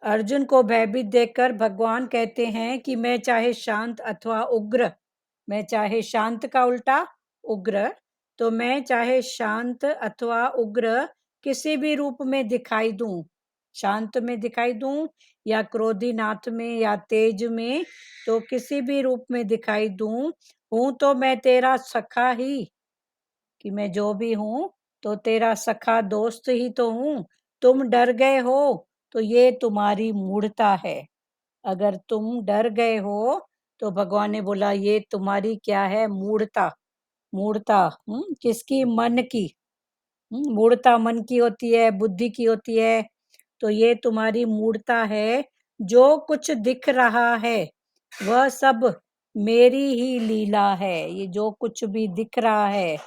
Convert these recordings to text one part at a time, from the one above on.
अर्जुन को भयभीत देखकर भगवान कहते हैं कि मैं चाहे शांत अथवा उग्र, मैं चाहे शांत का उल्टा उग्र, तो मैं चाहे शांत अथवा उग्र किसी भी रूप में दिखाई दूं, शांत में दिखाई दूं या क्रोधी नाथ में या तेज में, तो किसी भी रूप में दिखाई दूं, हूं तो मैं तेरा सखा ही, कि मैं जो भी हूं तो तेरा सखा दोस्त ही तो हूं। तुम डर गए हो तो ये तुम्हारी मूढ़ता है। अगर तुम डर गए हो तो भगवान ने बोला ये तुम्हारी क्या है, मूढ़ता। मूढ़ता किसकी? मन की। मूढ़ता मन की होती है, बुद्धि की होती है। तो ये तुम्हारी मूढ़ता है। जो कुछ दिख रहा है वह सब मेरी ही लीला है। ये जो कुछ भी दिख रहा है,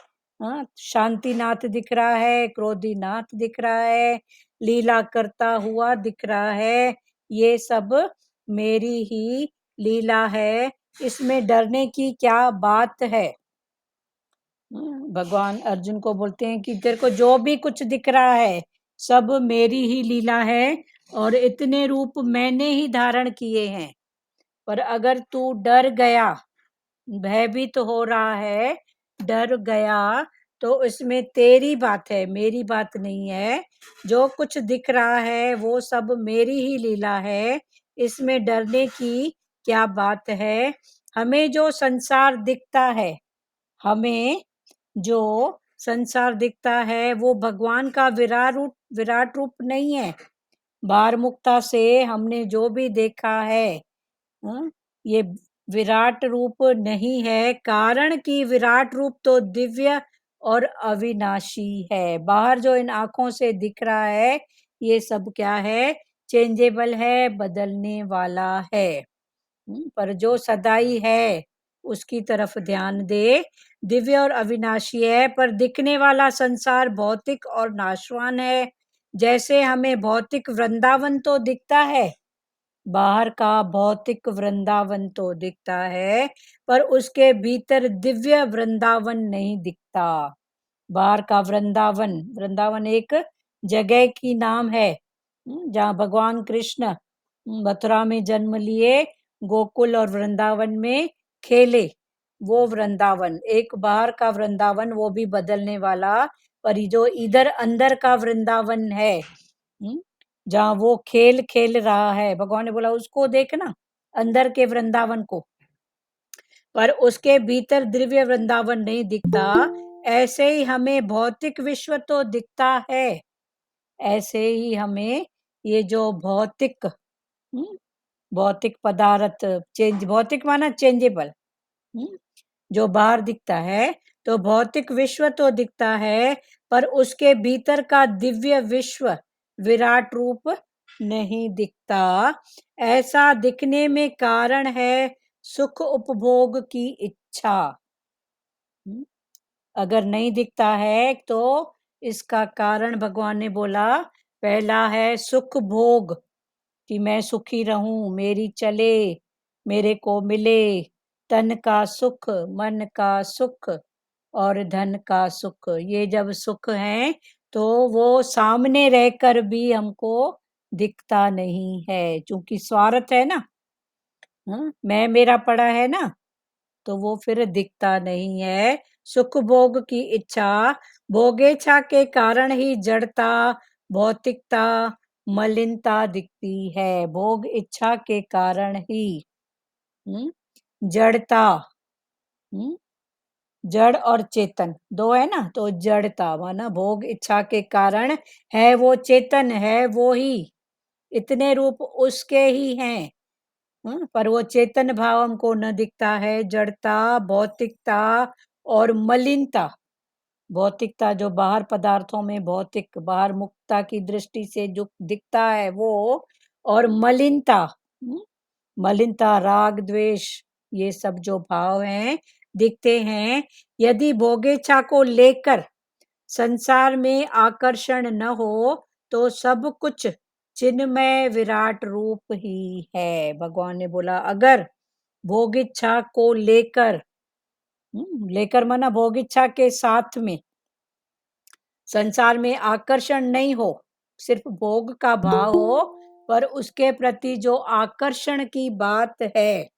शांतिनाथ दिख रहा है, क्रोधीनाथ दिख रहा है, लीला करता हुआ दिख रहा है, ये सब मेरी ही लीला है। इसमें डरने की क्या बात है? भगवान अर्जुन को बोलते हैं कि तेरे को जो भी कुछ दिख रहा है सब मेरी ही लीला है और इतने रूप मैंने ही धारण किए हैं। पर अगर तू डर गया, भयभीत तो हो रहा है, डर गया, तो इसमें तेरी बात है, मेरी बात नहीं है। जो कुछ दिख रहा है वो सब मेरी ही लीला है, इसमें डरने की क्या बात है? हमें जो संसार दिखता है, हमें जो संसार दिखता है वो भगवान का विराट रूप नहीं है। बार मुक्ता से हमने जो भी देखा है, ये विराट रूप नहीं है, कारण कि विराट रूप तो दिव्य और अविनाशी है। बाहर जो इन आंखों से दिख रहा है ये सब क्या है? चेंजेबल है, बदलने वाला है। पर जो सदाई है उसकी तरफ ध्यान दे। दिव्य और अविनाशी है, पर दिखने वाला संसार भौतिक और नाशवान है। जैसे हमें भौतिक वृंदावन तो दिखता है, बाहर का भौतिक वृंदावन तो दिखता है, पर उसके भीतर दिव्य वृंदावन नहीं दिखता। बाहर का वृंदावन, वृंदावन एक जगह की नाम है जहाँ भगवान कृष्ण मथुरा में जन्म लिए, गोकुल और वृंदावन में खेले, वो वृंदावन। एक बाहर का वृंदावन, वो भी बदलने वाला, पर जो इधर अंदर का वृंदावन है, जहाँ वो खेल खेल रहा है, भगवान ने बोला उसको देखना, अंदर के वृंदावन को, पर उसके भीतर दिव्य वृंदावन नहीं दिखता। ऐसे ही हमें भौतिक विश्व तो दिखता है, ऐसे ही हमें ये जो भौतिक भौतिक पदार्थ, भौतिक माना चेंजेबल, जो बाहर दिखता है, तो भौतिक विश्व तो दिखता है, पर उसके भीतर का दिव्य विश्व, विराट रूप नहीं दिखता। ऐसा दिखने में कारण है सुख उपभोग की इच्छा। अगर नहीं दिखता है तो इसका कारण भगवान ने बोला, पहला है सुख भोग, कि मैं सुखी रहूं, मेरी चले, मेरे को मिले, तन का सुख, मन का सुख और धन का सुख। ये जब सुख है तो वो सामने रहकर भी हमको दिखता नहीं है, क्योंकि स्वार्थ है ना, मैं मेरा पड़ा है ना, तो वो फिर दिखता नहीं है। सुख भोग की इच्छा, भोगेच्छा के कारण ही जड़ता, भौतिकता, मलिनता दिखती है। भोग इच्छा के कारण ही जड़ता, जड़ और चेतन दो है ना, तो जड़ता माना भोग इच्छा के कारण है, वो चेतन है, वो ही इतने रूप उसके ही हैं, पर वो चेतन भाव हमको न दिखता है। जड़ता, भौतिकता और मलिनता। भौतिकता जो बाहर पदार्थों में भौतिक, बाहर मुक्ता की दृष्टि से जो दिखता है वो, और मलिनता, मलिनता राग द्वेष, ये सब जो भाव हैं दिखते हैं। यदि भोगेच्छा को लेकर संसार में आकर्षण न हो तो सब कुछ चिन्मय विराट रूप ही है। भगवान ने बोला अगर भोग इच्छा को लेकर, लेकर माना भोग इच्छा के साथ में संसार में आकर्षण नहीं हो, सिर्फ भोग का भाव हो, पर उसके प्रति जो आकर्षण की बात है,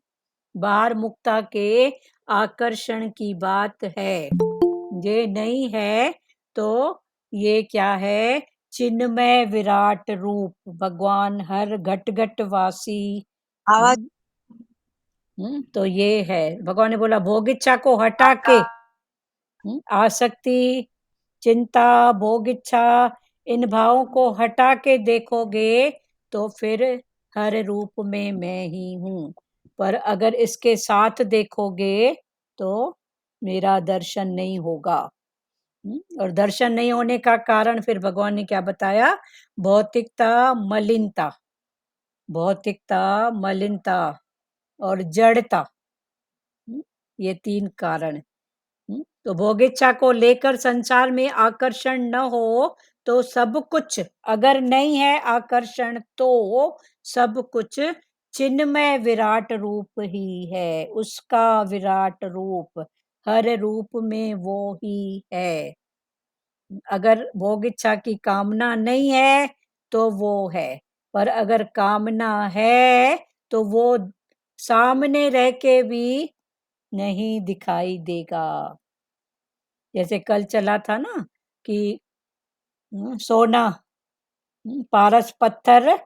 बाहर मुक्ता के आकर्षण की बात है, ये नहीं है, तो ये क्या है? चिन्मय विराट रूप भगवान हर घट घट वासी। आवाज तो ये है, भगवान ने बोला भोग इच्छा को हटा के, आसक्ति, चिंता, भोग इच्छा, इन भावों को हटा के देखोगे तो फिर हर रूप में मैं ही हूँ। पर अगर इसके साथ देखोगे तो मेरा दर्शन नहीं होगा। और दर्शन नहीं होने का कारण फिर भगवान ने क्या बताया? भौतिकता, मलिनता, भौतिकता, मलिनता और जड़ता। ये 3 कारण। तो भोग इच्छा को लेकर संसार में आकर्षण न हो तो सब कुछ, अगर नहीं है आकर्षण तो सब कुछ चिन्मय विराट रूप ही है, उसका विराट रूप, हर रूप में वो ही है। अगर भोग इच्छा की कामना नहीं है तो वो है, पर अगर कामना है तो वो सामने रह के भी नहीं दिखाई देगा। जैसे कल चला था ना कि सोना, पारस पत्थर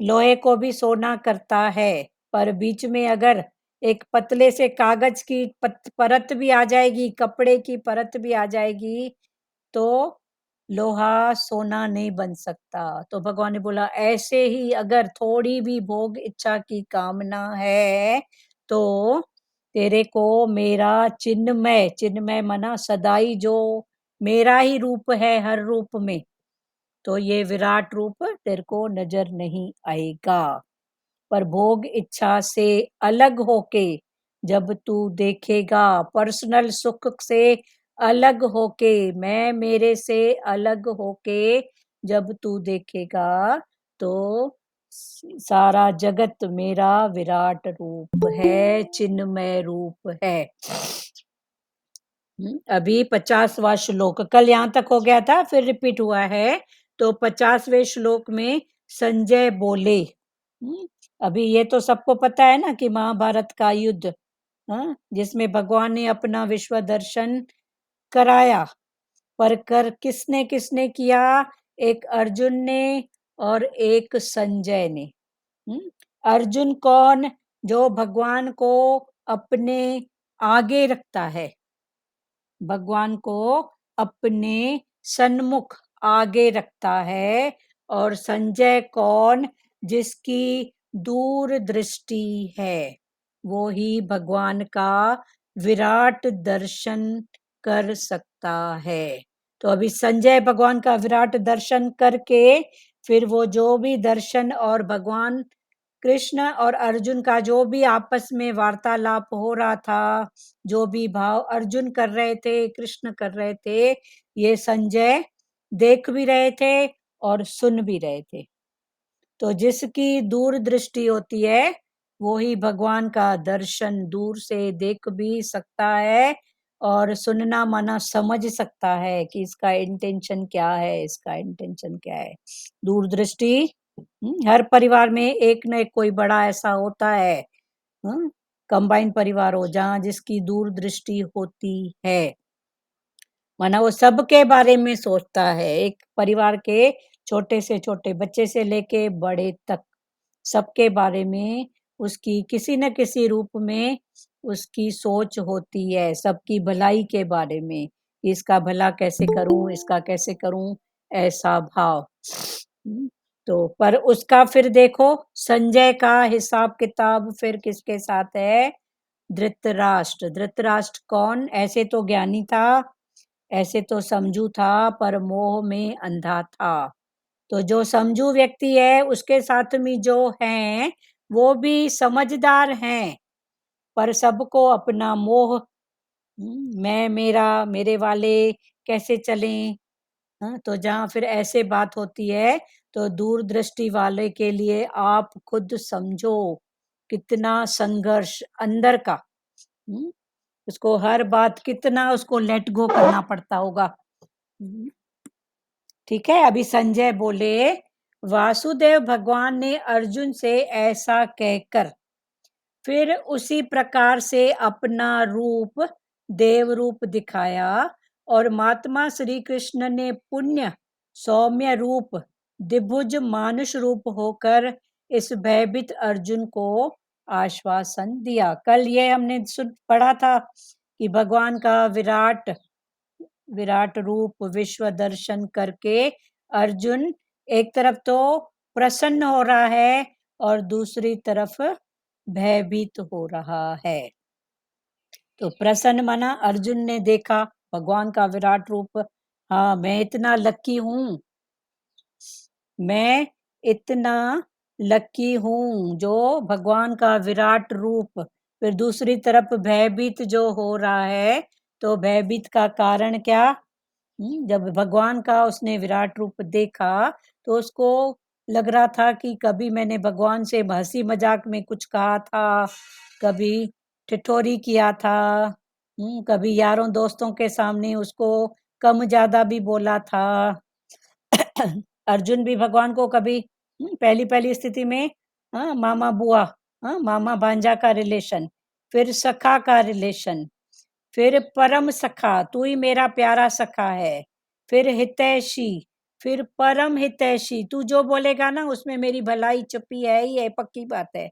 लोहे को भी सोना करता है, पर बीच में अगर एक पतले से कागज की परत भी आ जाएगी, कपड़े की परत भी आ जाएगी, तो लोहा सोना नहीं बन सकता। तो भगवान ने बोला ऐसे ही अगर थोड़ी भी भोग इच्छा की कामना है तो तेरे को मेरा चिन्मय, चिन्मय मना सदाई जो मेरा ही रूप है हर रूप में, तो ये विराट रूप तेरे को नजर नहीं आएगा। पर भोग इच्छा से अलग होके जब तू देखेगा, पर्सनल सुख से अलग होके, मैं मेरे से अलग होके जब तू देखेगा तो सारा जगत मेरा विराट रूप है, चिन्मय रूप है। अभी 50वां श्लोक, कल यहाँ तक हो गया था, फिर रिपीट हुआ है। तो 50वें श्लोक में संजय बोले, अभी ये तो सबको पता है ना कि महाभारत का युद्ध, जिसमें भगवान ने अपना विश्व दर्शन कराया, पर कर किसने किसने किया? एक अर्जुन ने और एक संजय ने। अर्जुन कौन? जो भगवान को अपने आगे रखता है, भगवान को अपने सन्मुख आगे रखता है। और संजय कौन? जिसकी दूर दृष्टि है, वो ही भगवान का विराट दर्शन कर सकता है। तो अभी संजय भगवान का विराट दर्शन करके फिर वो जो भी दर्शन और भगवान कृष्ण और अर्जुन का जो भी आपस में वार्तालाप हो रहा था, जो भी भाव अर्जुन कर रहे थे, कृष्ण कर रहे थे, ये संजय देख भी रहे थे और सुन भी रहे थे। तो जिसकी दूर दृष्टि होती है वो ही भगवान का दर्शन दूर से देख भी सकता है और सुनना माना समझ सकता है कि इसका इंटेंशन क्या है, इसका इंटेंशन क्या है। दूरदृष्टि, हर परिवार में एक न एक कोई बड़ा ऐसा होता है, कंबाइन परिवार हो जहाँ जिसकी दूरदृष्टि होती है, माना वो सबके बारे में सोचता है। एक परिवार के छोटे से छोटे बच्चे से लेके बड़े तक सबके बारे में उसकी किसी न किसी रूप में उसकी सोच होती है, सबकी भलाई के बारे में, इसका भला कैसे करूं, इसका कैसे करूं, ऐसा भाव। तो पर उसका फिर देखो संजय का हिसाब किताब फिर किसके साथ है? धृतराष्ट्र। धृतराष्ट्र कौन? ऐसे तो ज्ञानी था, ऐसे तो समझू था, पर मोह में अंधा था। तो जो समझू व्यक्ति है उसके साथ में जो हैं वो भी समझदार हैं, पर सबको अपना मोह, मैं मेरा मेरे वाले कैसे चलें, तो जहाँ फिर ऐसे बात होती है तो दूरदृष्टि वाले के लिए आप खुद समझो कितना संघर्ष अंदर का, उसको हर बात कितना उसको लेट गो करना पड़ता होगा। ठीक है, अभी संजय बोले, वासुदेव भगवान ने अर्जुन से ऐसा कहकर फिर उसी प्रकार से अपना रूप देव रूप दिखाया और महात्मा श्री कृष्ण ने पुण्य सौम्य रूप द्विभुज मानुष रूप होकर इस भयभीत अर्जुन को आश्वासन दिया। कल ये हमने पढ़ा था कि भगवान का विराट रूप विश्व दर्शन करके अर्जुन एक तरफ तो प्रसन्न हो रहा है और दूसरी तरफ भयभीत हो रहा है। तो प्रसन्न माना अर्जुन ने देखा भगवान का विराट रूप, हाँ मैं इतना लकी हूँ, मैं इतना लकी हूँ जो भगवान का विराट रूप। फिर दूसरी तरफ भयभीत जो हो रहा है, तो भयभीत का कारण क्या? जब भगवान का उसने विराट रूप देखा तो उसको लग रहा था कि कभी मैंने भगवान से हंसी मजाक में कुछ कहा था, कभी ठिठोरी किया था, कभी यारों दोस्तों के सामने उसको कम ज्यादा भी बोला था। अर्जुन भी भगवान को कभी पहली पहली स्थिति में मामा बुआ, मामा भांजा का रिलेशन, फिर सखा का रिलेशन, फिर परम सखा, तू ही मेरा प्यारा सखा है, फिर हितैषी, फिर परम हितैषी, तू जो बोलेगा ना उसमें मेरी भलाई छुपी है ही है, पक्की बात है।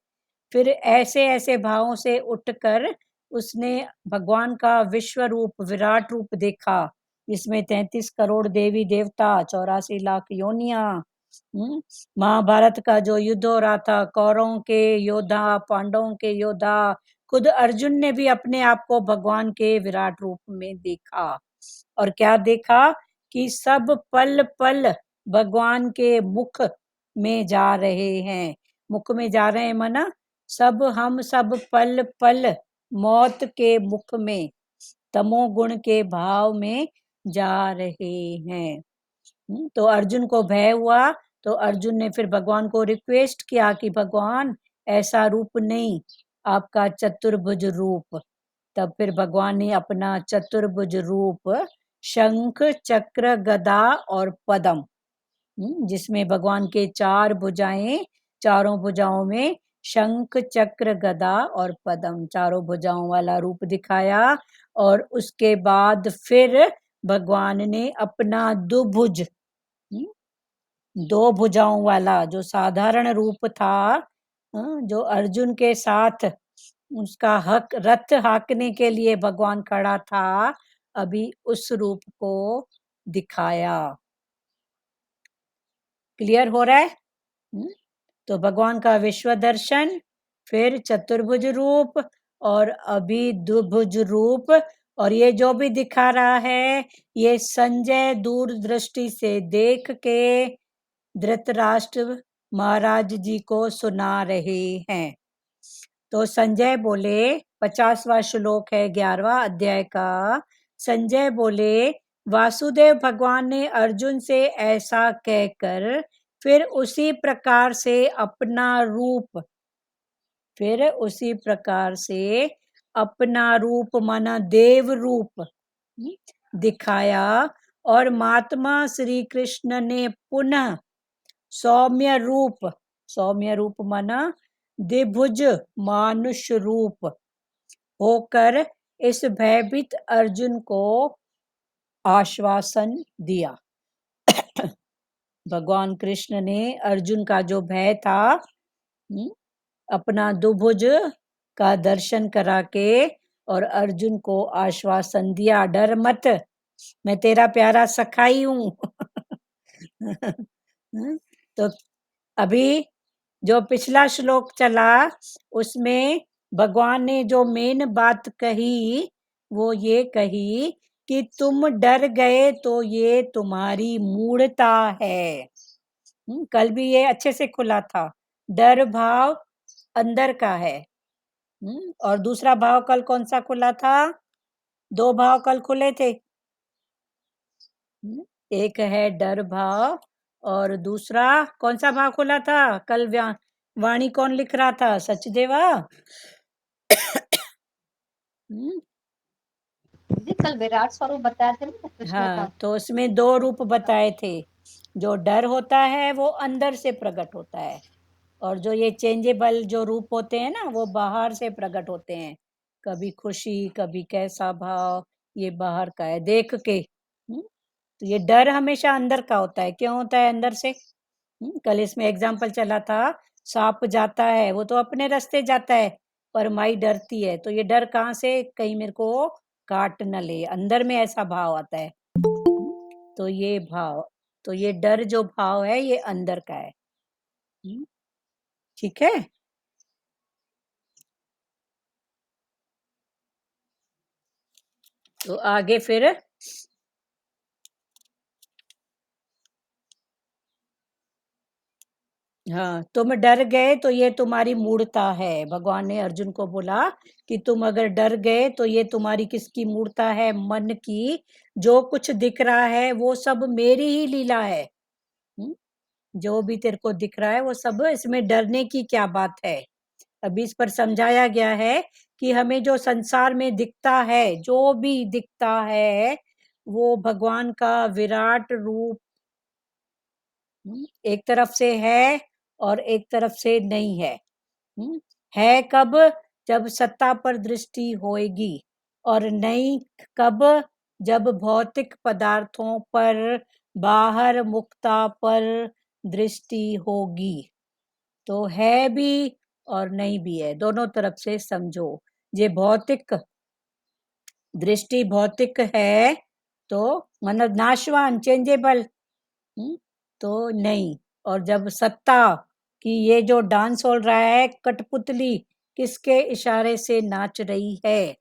फिर ऐसे ऐसे भावों से उठकर उसने भगवान का विश्व रूप विराट रूप देखा, जिसमें 33 करोड़ देवी देवता, 84 लाख योनिया, महाभारत का जो युद्ध हो रहा था, कौरवों के योद्धा पांडवों के योद्धा, खुद अर्जुन ने भी अपने आप को भगवान के विराट रूप में देखा। और क्या देखा कि सब पल पल भगवान के मुख में जा रहे हैं। मुख में जा रहे हैं माना हम सब पल पल मौत के मुख में, तमोगुण के भाव में जा रहे हैं। तो अर्जुन को भय हुआ, तो अर्जुन ने फिर भगवान को रिक्वेस्ट किया कि भगवान ऐसा रूप नहीं, आपका चतुर्भुज रूप। तब फिर भगवान ने अपना चतुर्भुज रूप शंख चक्र गदा और पद्म, जिसमें भगवान के 4 भुजाएं, चारों भुजाओं में शंख चक्र गदा और पद्म, चारों भुजाओं वाला रूप दिखाया। और उसके बाद फिर भगवान ने अपना दुभुज, 2 भुजाओं वाला जो साधारण रूप था, जो अर्जुन के साथ उसका रथ हाँकने के लिए भगवान खड़ा था, अभी उस रूप को दिखाया। क्लियर हो रहा है? तो भगवान का विश्व दर्शन, फिर चतुर्भुज रूप और अभी द्विभुज रूप। और ये जो भी दिखा रहा है, ये संजय दूरदृष्टि से देख के धृतराष्ट्र महाराज जी को सुना रहे हैं। तो संजय बोले, 50वां श्लोक है 11वां अध्याय का। संजय बोले, वासुदेव भगवान ने अर्जुन से ऐसा कहकर फिर उसी प्रकार से अपना रूप, फिर उसी प्रकार से अपना रूप माना देव रूप दिखाया। और महात्मा श्री कृष्ण ने पुनः सौम्य रूप माना द्विभुज मानुष रूप होकर इस भयभीत अर्जुन को आश्वासन दिया। भगवान कृष्ण ने अर्जुन का जो भय था, अपना दुभुज का दर्शन करा के और अर्जुन को आश्वासन दिया, डर मत, मैं तेरा प्यारा सखाई हूँ। तो अभी जो पिछला श्लोक चला उसमें भगवान ने जो मेन बात कही वो ये कही कि तुम डर गए तो ये तुम्हारी मूढ़ता है। कल भी ये अच्छे से खुला था, डर भाव अंदर का है। और दूसरा भाव कल कौन सा खुला था? 2 भाव कल खुले थे। एक है डर भाव और दूसरा कौन सा भाव खुला था कल? वाणी कौन लिख रहा था? सचदेवा। कल विराट स्वरूप बताए थे ना कृष्ण का। हाँ, तो उसमें 2 रूप बताए थे, जो डर होता है वो अंदर से प्रकट होता है, और जो ये चेंजेबल जो रूप होते हैं ना, वो बाहर से प्रकट होते हैं। कभी खुशी, कभी कैसा भाव, ये बाहर का है देख के। तो ये डर हमेशा अंदर का होता है। क्यों होता है अंदर से? कल इसमें एग्जाम्पल चला था, सांप जाता है वो तो अपने रास्ते जाता है, पर माई डरती है। तो ये डर कहाँ से? कहीं मेरे को काट न ले, अंदर में ऐसा भाव आता है। तो ये भाव, तो ये डर जो भाव है ये अंदर का है। ठीक है। तो आगे फिर, हाँ, तुम डर गए तो ये तुम्हारी मूर्ता है। भगवान ने अर्जुन को बोला कि तुम अगर डर गए तो ये तुम्हारी किसकी मूर्ता है? मन की। जो कुछ दिख रहा है वो सब मेरी ही लीला है। जो भी तेरे को दिख रहा है वो सब, इसमें डरने की क्या बात है? अभी इस पर समझाया गया है कि हमें जो संसार में दिखता है, जो भी दिखता है, वो भगवान का विराट रूप एक तरफ से है और एक तरफ से नहीं है। है कब? जब सत्ता पर दृष्टि होएगी, और नहीं कब? जब भौतिक पदार्थों पर, बाहर मुक्ता पर दृष्टि होगी। तो है भी और नहीं भी है, दोनों तरफ से समझो। ये भौतिक दृष्टि भौतिक है तो मतलब नाशवान, चेंजेबल, तो नहीं। और जब सत्ता कि ये जो डांस हो रहा है, कठपुतली किसके इशारे से नाच रही है?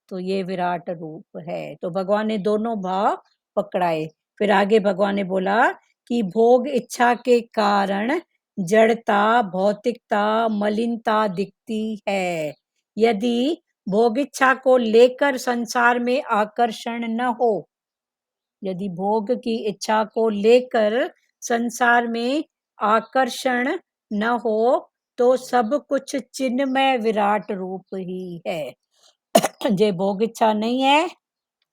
तो ये विराट रूप है। तो भगवान ने दोनों भाव पकड़ाए। फिर आगे भगवान ने बोला कि भोग इच्छा के कारण जड़ता, भौतिकता, मलिनता दिखती है। यदि भोग इच्छा को लेकर संसार में आकर्षण न हो, यदि भोग की इच्छा को लेकर संसार में आकर्षण न हो, तो सब कुछ चिन्मय विराट रूप ही है। जे भोग इच्छा नहीं है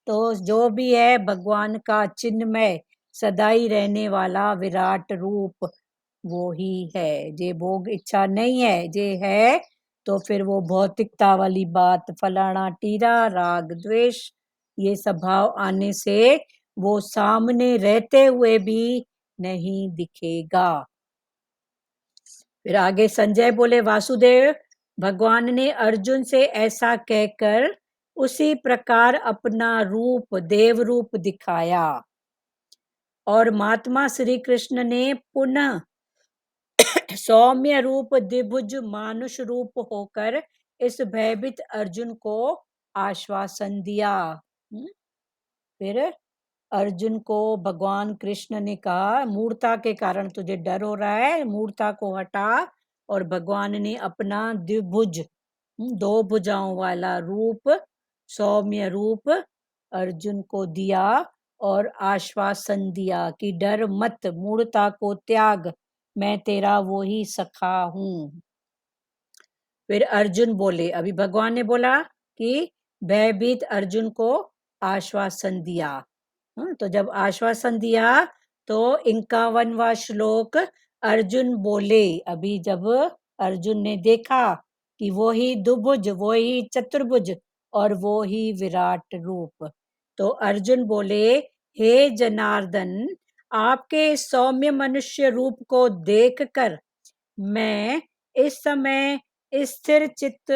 तो जो भी है भगवान का चिन्मय सदाई रहने वाला विराट रूप वो ही है। जे भोग इच्छा नहीं है, जे है तो फिर वो भौतिकता वाली बात, फलाना टीरा, राग द्वेष, ये सब भाव आने से वो सामने रहते हुए भी नहीं दिखेगा। फिर आगे संजय बोले, वासुदेव, भगवान ने अर्जुन से ऐसा कहकर उसी प्रकार अपना रूप, देव रूप दिखाया, और महात्मा श्री कृष्ण ने पुनः सौम्य रूप, द्विभुज मानुष रूप होकर इस भयभीत अर्जुन को आश्वासन दिया। फिर अर्जुन को भगवान कृष्ण ने कहा, मूर्ता के कारण तुझे डर हो रहा है, मूर्ता को हटा। और भगवान ने अपना द्विभुज, दो भुजाओं वाला रूप, सौम्य रूप अर्जुन को दिया, और आश्वासन दिया कि डर मत, मूर्ता को त्याग, मैं तेरा वो ही सखा हूँ। फिर अर्जुन बोले, अभी भगवान ने बोला कि भयभीत अर्जुन को आश्वासन दिया। तो जब आश्वासन दिया तो 51वां श्लोक अर्जुन बोले, अभी जब अर्जुन ने देखा कि वो ही दुभुज, वो ही चतुर्भुज और वो ही विराट रूप, तो अर्जुन बोले, हे जनार्दन, आपके सौम्य मनुष्य रूप को देखकर मैं इस समय स्थिर चित्त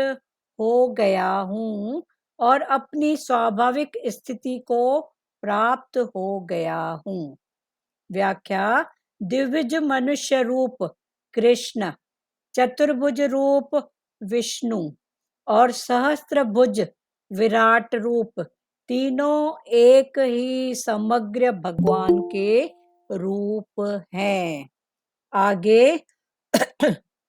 हो गया हूँ और अपनी स्वाभाविक स्थिति को प्राप्त हो गया हूँ। व्याख्या, द्विभुज मनुष्य रूप कृष्ण, चतुर्भुज रूप विष्णु और सहस्त्रभुज विराट रूप, तीनों एक ही समग्र भगवान के रूप हैं। आगे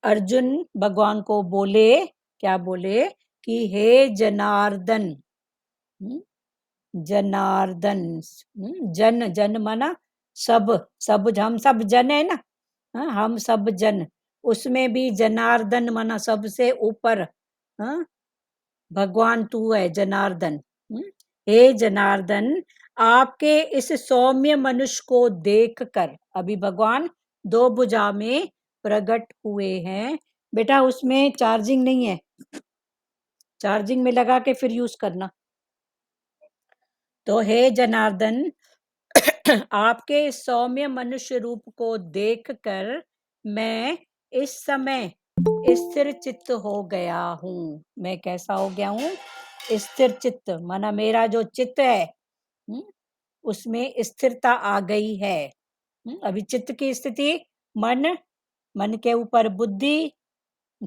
अर्जुन भगवान को बोले, क्या बोले कि हे जनार्दन, जनार्दन, जन, जन माना सब, सब हम सब जन है ना, हम सब जन, उसमें भी जनार्दन माना सबसे ऊपर, भगवान तू है जनार्दन। हे जनार्दन, आपके इस सौम्य मनुष्य को देखकर, अभी भगवान दो भुजा में प्रकट हुए हैं। बेटा उसमें चार्जिंग नहीं है, चार्जिंग में लगा के फिर यूज करना। तो हे जनार्दन, आपके सौम्य मनुष्य रूप को देखकर मैं इस समय स्थिर चित्त हो गया हूँ। मैं कैसा हो गया हूँ? स्थिर चित्त, माना मेरा जो चित्त है उसमें स्थिरता आ गई है। अभी चित्त की स्थिति, मन, मन के ऊपर बुद्धि,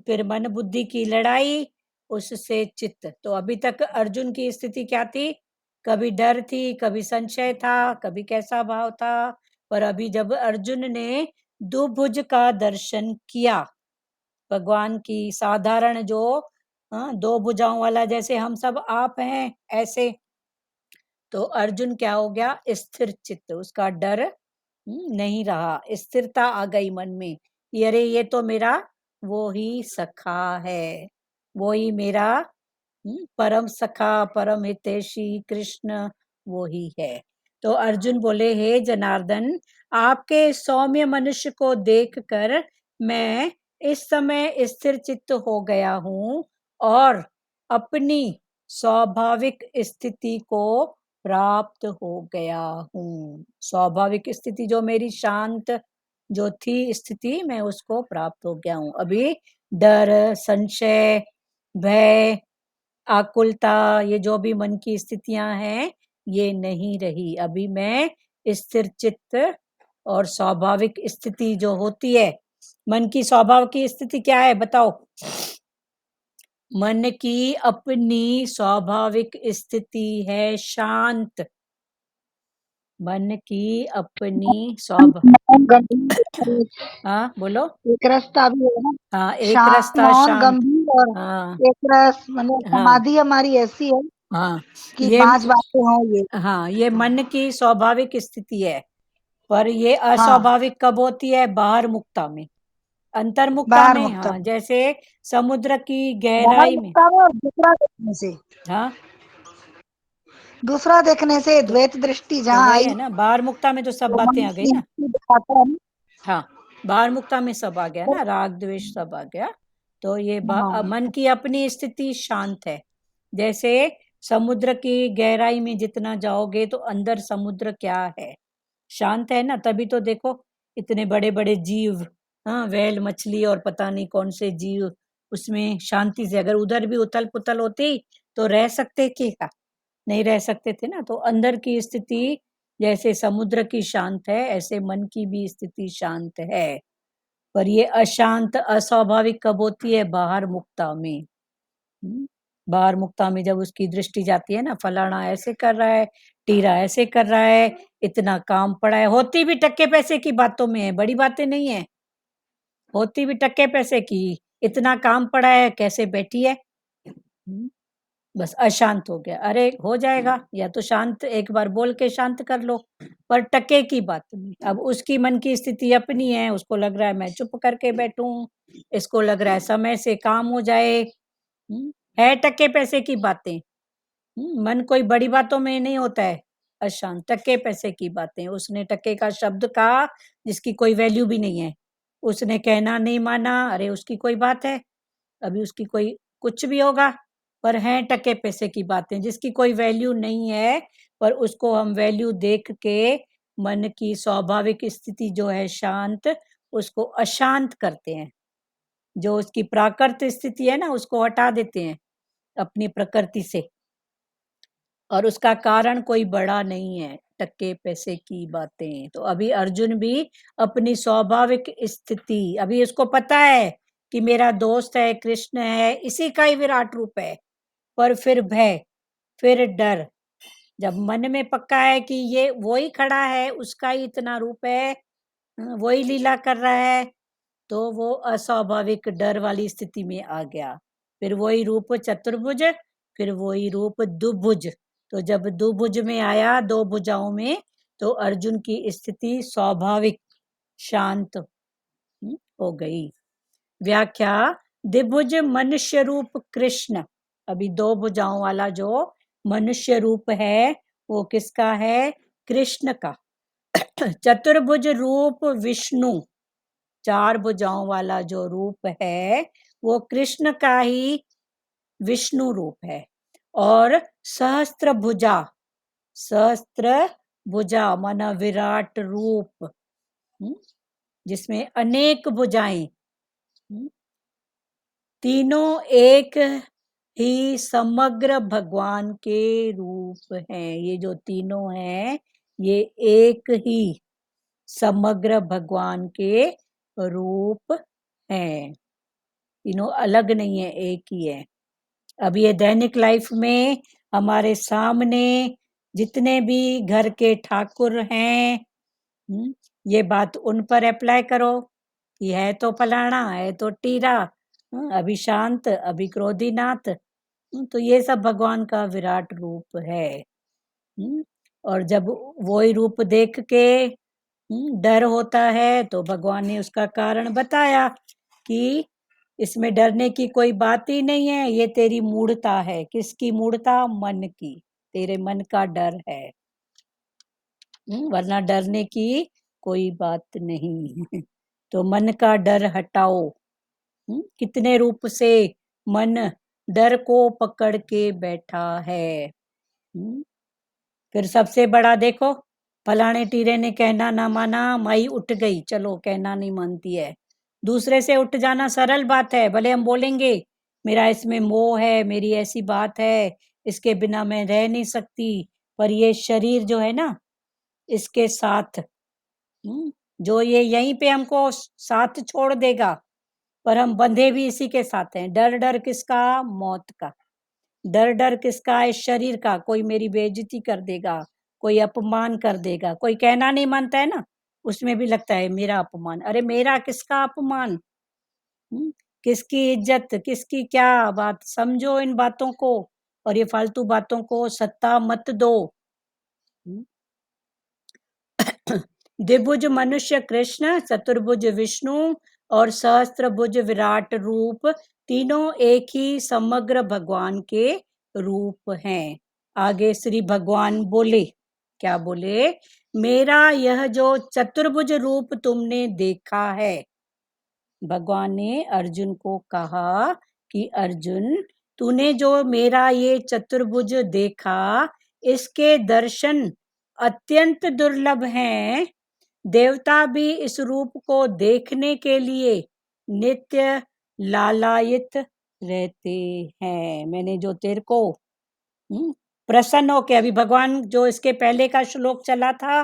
फिर मन बुद्धि की लड़ाई, उससे चित्त। तो अभी तक अर्जुन की स्थिति क्या थी? कभी डर थी, कभी संशय था, कभी कैसा भाव था। पर अभी जब अर्जुन ने दुभुज का दर्शन किया, भगवान की साधारण जो दो भुजाओं वाला, जैसे हम सब आप हैं ऐसे, तो अर्जुन क्या हो गया? स्थिर चित्त, उसका डर नहीं रहा, स्थिरता आ गई मन में। अरे ये तो मेरा वो ही सखा है, वो ही मेरा परम सखा, परम हितैषी कृष्ण वो ही है। तो अर्जुन बोले, हे जनार्दन, आपके सौम्य मनुष्य को देखकर मैं इस समय स्थिर चित्त हो गया हूँ और अपनी स्वाभाविक स्थिति को प्राप्त हो गया हूँ। स्वाभाविक स्थिति जो मेरी शांत जो थी स्थिति, मैं उसको प्राप्त हो गया हूँ। अभी डर, संशय, भय, आकुलता, ये जो भी मन की स्थितियां हैं ये नहीं रही। अभी मैं स्थिर चित्त और स्वाभाविक स्थिति जो होती है, मन की स्वभाव की स्थिति क्या है बताओ? मन की अपनी स्वाभाविक स्थिति है शांत। मन की अपनी हाँ बोलो। एक रस्ता भी है ना, हाँ, एक शांत, रास्ता मौन, शांत। गंभीर, और हाँ एक रस, मतलब हाँ समाधि हमारी ऐसी है हाँ, कि ये 5 बातें हों ये। हाँ, ये मन की स्वाभाविक स्थिति है। पर ये हाँ, अस्वाभाविक कब होती है? बाहर मुक्ता में, अंतर्मुक्ता बाहर में। मुक्ता हाँ, में, जैसे समुद्र की बाहर गहराई में। मुक्ता में और दूसरा देखने से, हाँ, दूसरा देखने से तो द्वैत दृष्टि तो जहाँ वही आई है ना, बाहर मुक्ता में तो सब तो बातें मन आ गई की ना। स्थिति दिखाता है ना। हाँ, बाहर मुक्ता में सब आ गया ना, राग द्वेष सब आ गया। तो ये हाँ, मन की अपनी स्थिति शांत है। जैसे समुद्र की गहराई में जितना जाओगे तो अंदर समुद्र क्या है? शांत है ना। तभी तो देखो इतने बड़े बड़े जीव, हाँ, व्हेल मछली और पता नहीं कौन से जीव उसमें शांति से, अगर उधर भी उथल पुथल होती तो रह सकते थे क्या? नहीं रह सकते थे ना। तो अंदर की स्थिति जैसे समुद्र की शांत है, ऐसे मन की भी स्थिति शांत है। पर ये अशांत अस्वाभाविक कब होती है? बाहर मुक्ता में। बाहर मुक्ता में जब उसकी दृष्टि जाती है ना, फलाना ऐसे कर रहा है, टीरा ऐसे कर रहा है, इतना काम पड़ा है, होती भी टक्के पैसे की बातों में है, बड़ी बातें नहीं है, होती भी टक्के पैसे की, इतना काम पड़ा है, कैसे बैठी है? बस अशांत हो गया। अरे हो जाएगा, या तो शांत एक बार बोल के शांत कर लो, पर टके की बात नहीं। अब उसकी मन की स्थिति अपनी है, उसको लग रहा है मैं चुप करके बैठूं, इसको लग रहा है समय से काम हो जाए। है टके पैसे की बातें। मन कोई बड़ी बातों में नहीं होता है अशांत, टके पैसे की बातें। उसने टके का शब्द कहा जिसकी कोई वैल्यू भी नहीं है, उसने कहना नहीं माना, अरे उसकी कोई बात है? अभी उसकी कोई कुछ भी होगा, पर हैं टके पैसे की बातें जिसकी कोई वैल्यू नहीं है, पर उसको हम वैल्यू देख के मन की स्वाभाविक स्थिति जो है शांत, उसको अशांत करते हैं। जो उसकी प्राकृत स्थिति है ना, उसको हटा देते हैं अपनी प्रकृति से, और उसका कारण कोई बड़ा नहीं है, टक्के पैसे की बातें। तो अभी अर्जुन भी अपनी स्वाभाविक स्थिति, अभी उसको पता है कि मेरा दोस्त है, कृष्ण है, इसी का ही विराट रूप है, पर फिर भय, फिर डर। जब मन में पक्का है कि ये वो ही खड़ा है, उसका ही इतना रूप है, वही लीला कर रहा है, तो वो अस्वाभाविक डर वाली स्थिति में आ गया। फिर वही रूप चतुर्भुज, फिर वही रूप दुभुज। तो जब दुभुज में आया, दो भुजाओं में, तो अर्जुन की स्थिति स्वाभाविक शांत हो गई। व्याख्या, द्विभुज मनुष्य रूप कृष्ण, अभी दो भुजाओं वाला जो मनुष्य रूप है वो किसका है? कृष्ण का। चतुर्भुज रूप विष्णु, 4 भुजाओं वाला जो रूप है वो कृष्ण का ही विष्णु रूप है। और सहस्त्र भुजा, सहस्त्र भुजा माना विराट रूप, जिसमें अनेक भुजाएं, तीनों एक ही समग्र भगवान के रूप हैं। ये जो तीनों हैं ये एक ही समग्र भगवान के रूप हैं, तीनों अलग नहीं है, एक ही है। अब ये दैनिक लाइफ में हमारे सामने जितने भी घर के ठाकुर हैं, ये बात उन पर अप्लाई करो कि है तो फलाना, है तो टीरा, अभी शांत, अभी क्रोधीनाथ, तो ये सब भगवान का विराट रूप है। और जब वही रूप देख के डर होता है तो भगवान ने उसका कारण बताया कि इसमें डरने की कोई बात ही नहीं है, ये तेरी मूढ़ता है। किसकी मूढ़ता? मन की, तेरे मन का डर है, वरना डरने की कोई बात नहीं। तो मन का डर हटाओ। कितने रूप से मन डर को पकड़ के बैठा है। फिर सबसे बड़ा देखो, फलाने टीरे ने कहना ना माना, माई उठ गई, चलो कहना नहीं मानती है। दूसरे से उठ जाना सरल बात है, भले हम बोलेंगे मेरा इसमें मोह है, मेरी ऐसी बात है, इसके बिना मैं रह नहीं सकती, पर ये शरीर जो है ना, इसके साथ जो ये यहीं पे हमको साथ छोड़ देगा, पर हम बंधे भी इसी के साथ हैं। डर डर किसका? मौत का। डर डर किसका? इस शरीर का। कोई मेरी बेइज्जती कर देगा, कोई अपमान कर देगा, कोई कहना नहीं मानता है ना, उसमें भी लगता है मेरा अपमान। अरे मेरा किसका अपमान? किसकी इज्जत, किसकी क्या बात? समझो इन बातों को, और ये फालतू बातों को सत्ता मत दो। द्विभुज मनुष्य कृष्ण, चतुर्भुज विष्णु और सहस्त्रभुज विराट रूप, तीनों एक ही समग्र भगवान के रूप हैं। आगे श्री भगवान बोले, क्या बोले? मेरा यह जो चतुर्भुज रूप तुमने देखा है, भगवान ने अर्जुन को कहा कि अर्जुन, तूने जो मेरा ये चतुर्भुज देखा, इसके दर्शन अत्यंत दुर्लभ हैं। देवता भी इस रूप को देखने के लिए नित्य लालायित रहते हैं। मैंने जो तेरे को प्रसन्न हो के, अभी भगवान जो इसके पहले का श्लोक चला था,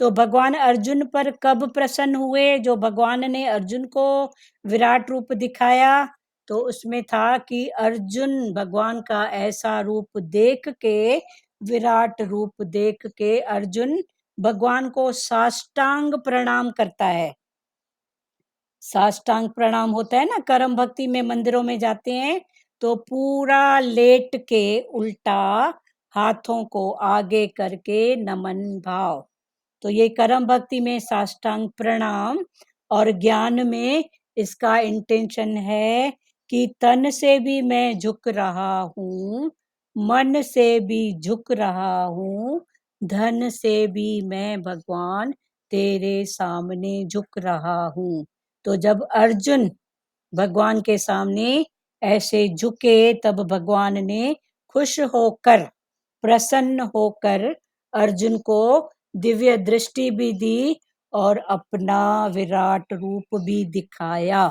तो भगवान अर्जुन पर कब प्रसन्न हुए? जो भगवान ने अर्जुन को विराट रूप दिखाया, तो उसमें था कि अर्जुन भगवान का ऐसा रूप देख के, विराट रूप देख के अर्जुन भगवान को साष्टांग प्रणाम करता है। साष्टांग प्रणाम होता है ना, कर्म भक्ति में मंदिरों में जाते हैं तो पूरा लेट के उल्टा हाथों को आगे करके नमन भाव, तो ये कर्म भक्ति में साष्टांग प्रणाम। और ज्ञान में इसका इंटेंशन है कि तन से भी मैं झुक रहा हूँ, मन से भी झुक रहा हूँ, धन से भी मैं भगवान तेरे सामने झुक रहा हूँ। तो जब अर्जुन भगवान के सामने ऐसे झुके, तब भगवान ने खुश होकर, प्रसन्न होकर अर्जुन को दिव्य दृष्टि भी दी और अपना विराट रूप भी दिखाया,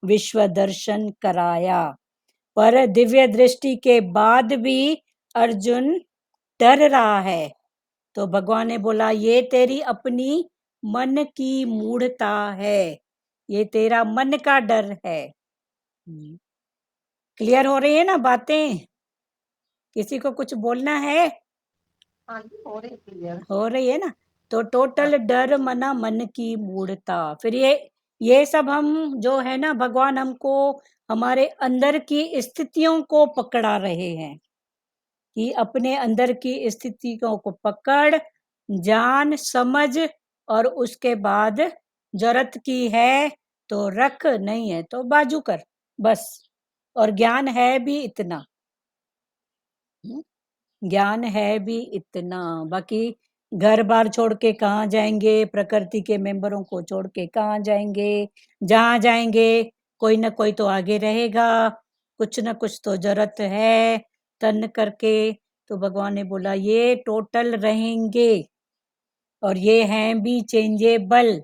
विश्व दर्शन कराया। पर दिव्य दृष्टि के बाद भी अर्जुन डर रहा है, तो भगवान ने बोला ये तेरी अपनी मन की मूढ़ता है, ये तेरा मन का डर है। क्लियर हो रही है ना बातें? किसी को कुछ बोलना है? हाँ जी, हो रही क्लियर। हो रही है ना? तो टोटल डर मना मन की मूढ़ता। फिर ये सब हम जो है ना, भगवान हमको हमारे अंदर की स्थितियों को पकड़ा रहे हैं कि अपने अंदर की स्थितियों को पकड़, जान, समझ, और उसके बाद जरूरत की है तो रख, नहीं है तो बाजू कर, बस। और ज्ञान है भी इतना। ज्ञान है भी इतना, बाकी घर बार छोड़ के कहाँ जाएंगे, प्रकृति के मेंबरों को छोड़ के कहाँ जाएंगे, जहाँ जाएंगे कोई ना कोई तो आगे रहेगा, कुछ ना कुछ तो जरूरत है तन करके। तो भगवान ने बोला ये टोटल रहेंगे और ये हैं भी चेंजेबल,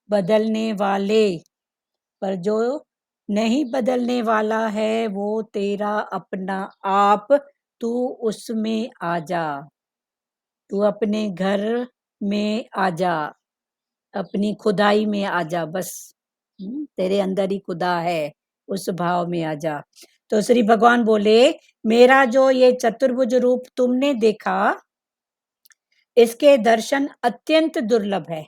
बदलने वाले, पर जो नहीं बदलने वाला है वो तेरा अपना आप, तू उसमें आ जा, तू अपने घर में आ जा, अपनी खुदाई में आ जा, बस तेरे अंदर ही खुदा है, उस भाव में आ जा। तो श्री भगवान बोले मेरा जो ये चतुर्भुज रूप तुमने देखा, इसके दर्शन अत्यंत दुर्लभ है।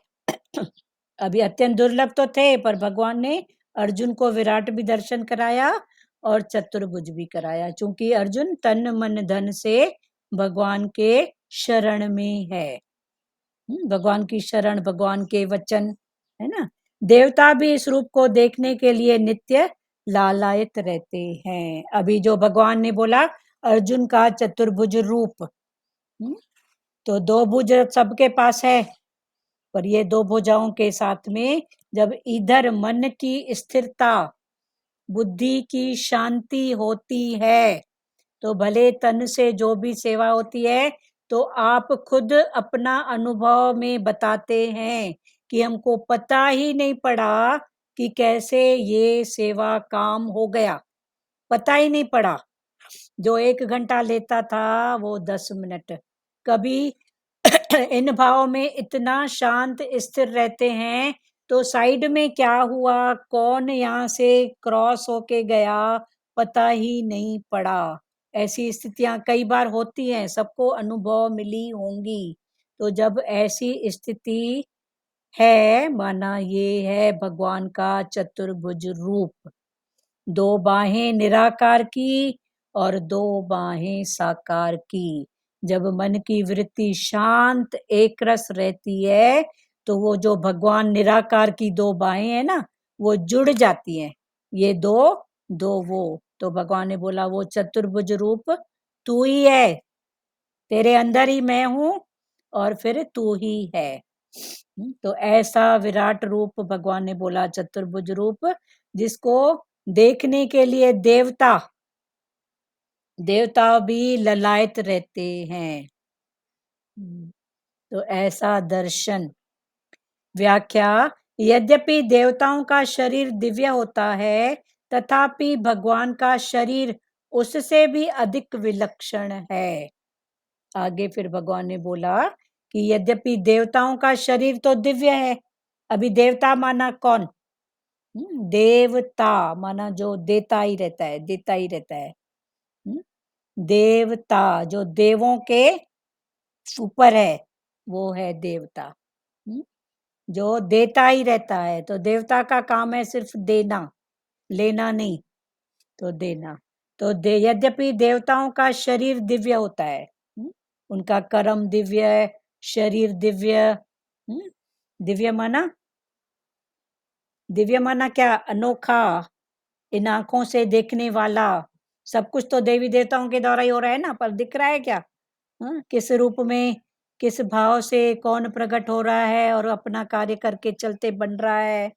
अभी अत्यंत दुर्लभ तो थे, पर भगवान ने अर्जुन को विराट भी दर्शन कराया और चतुर्भुज भी कराया, क्योंकि अर्जुन तन मन धन से भगवान के शरण में है। भगवान की शरण, भगवान के वचन, है ना। देवता भी इस रूप को देखने के लिए नित्य लालायित रहते हैं। अभी जो भगवान ने बोला अर्जुन का चतुर्भुज रूप, तो दो भुज सबके पास है, पर ये दो भुजाओं के साथ में जब इधर मन की स्थिरता, बुद्धि की शांति होती है, तो भले तन से जो भी सेवा होती है, तो आप खुद अपना अनुभव में बताते हैं कि हमको पता ही नहीं पड़ा कि कैसे ये सेवा काम हो गया, पता ही नहीं पड़ा। जो 1 घंटा लेता था वो 10 मिनट। कभी इन भाव में इतना शांत स्थिर रहते हैं, तो साइड में क्या हुआ, कौन यहाँ से क्रॉस होके गया, पता ही नहीं पड़ा। ऐसी स्थितियां कई बार होती हैं, सबको अनुभव मिली होंगी। तो जब ऐसी स्थिति है, माना ये है भगवान का चतुर्भुज रूप, 2 बाहें निराकार की और 2 बाहें साकार की। जब मन की वृत्ति शांत एक रस रहती है, तो वो जो भगवान निराकार की 2 बाहें है ना, वो जुड़ जाती हैं, ये दो दो वो। तो भगवान ने बोला वो चतुर्भुज रूप तू ही है, तेरे अंदर ही मैं हूं और फिर तू ही है। तो ऐसा विराट रूप भगवान ने बोला चतुर्भुज रूप, जिसको देखने के लिए देवता देवता भी ललायत रहते हैं। तो ऐसा दर्शन। व्याख्या, यद्यपि देवताओं का शरीर दिव्य होता है, तथापि भगवान का शरीर उससे भी अधिक विलक्षण है। आगे फिर भगवान ने बोला कि यद्यपि देवताओं का शरीर तो दिव्य है, अभी देवता माना कौन, देवता माना जो देता ही रहता है, देता ही रहता है। देवता जो देवों के ऊपर है, वो है देवता, जो देता ही रहता है। तो देवता का काम है सिर्फ देना, लेना नहीं, तो देना। तो यद्यपि देवताओं का शरीर दिव्य होता है, उनका कर्म दिव्य, शरीर दिव्य। दिव्य माना, दिव्य माना क्या, अनोखा, इन आंखों से देखने वाला। सब कुछ तो देवी देवताओं के द्वारा ही हो रहा है ना, पर दिख रहा है क्या, किस रूप में, किस भाव से कौन प्रकट हो रहा है और अपना कार्य करके चलते बन रहा है।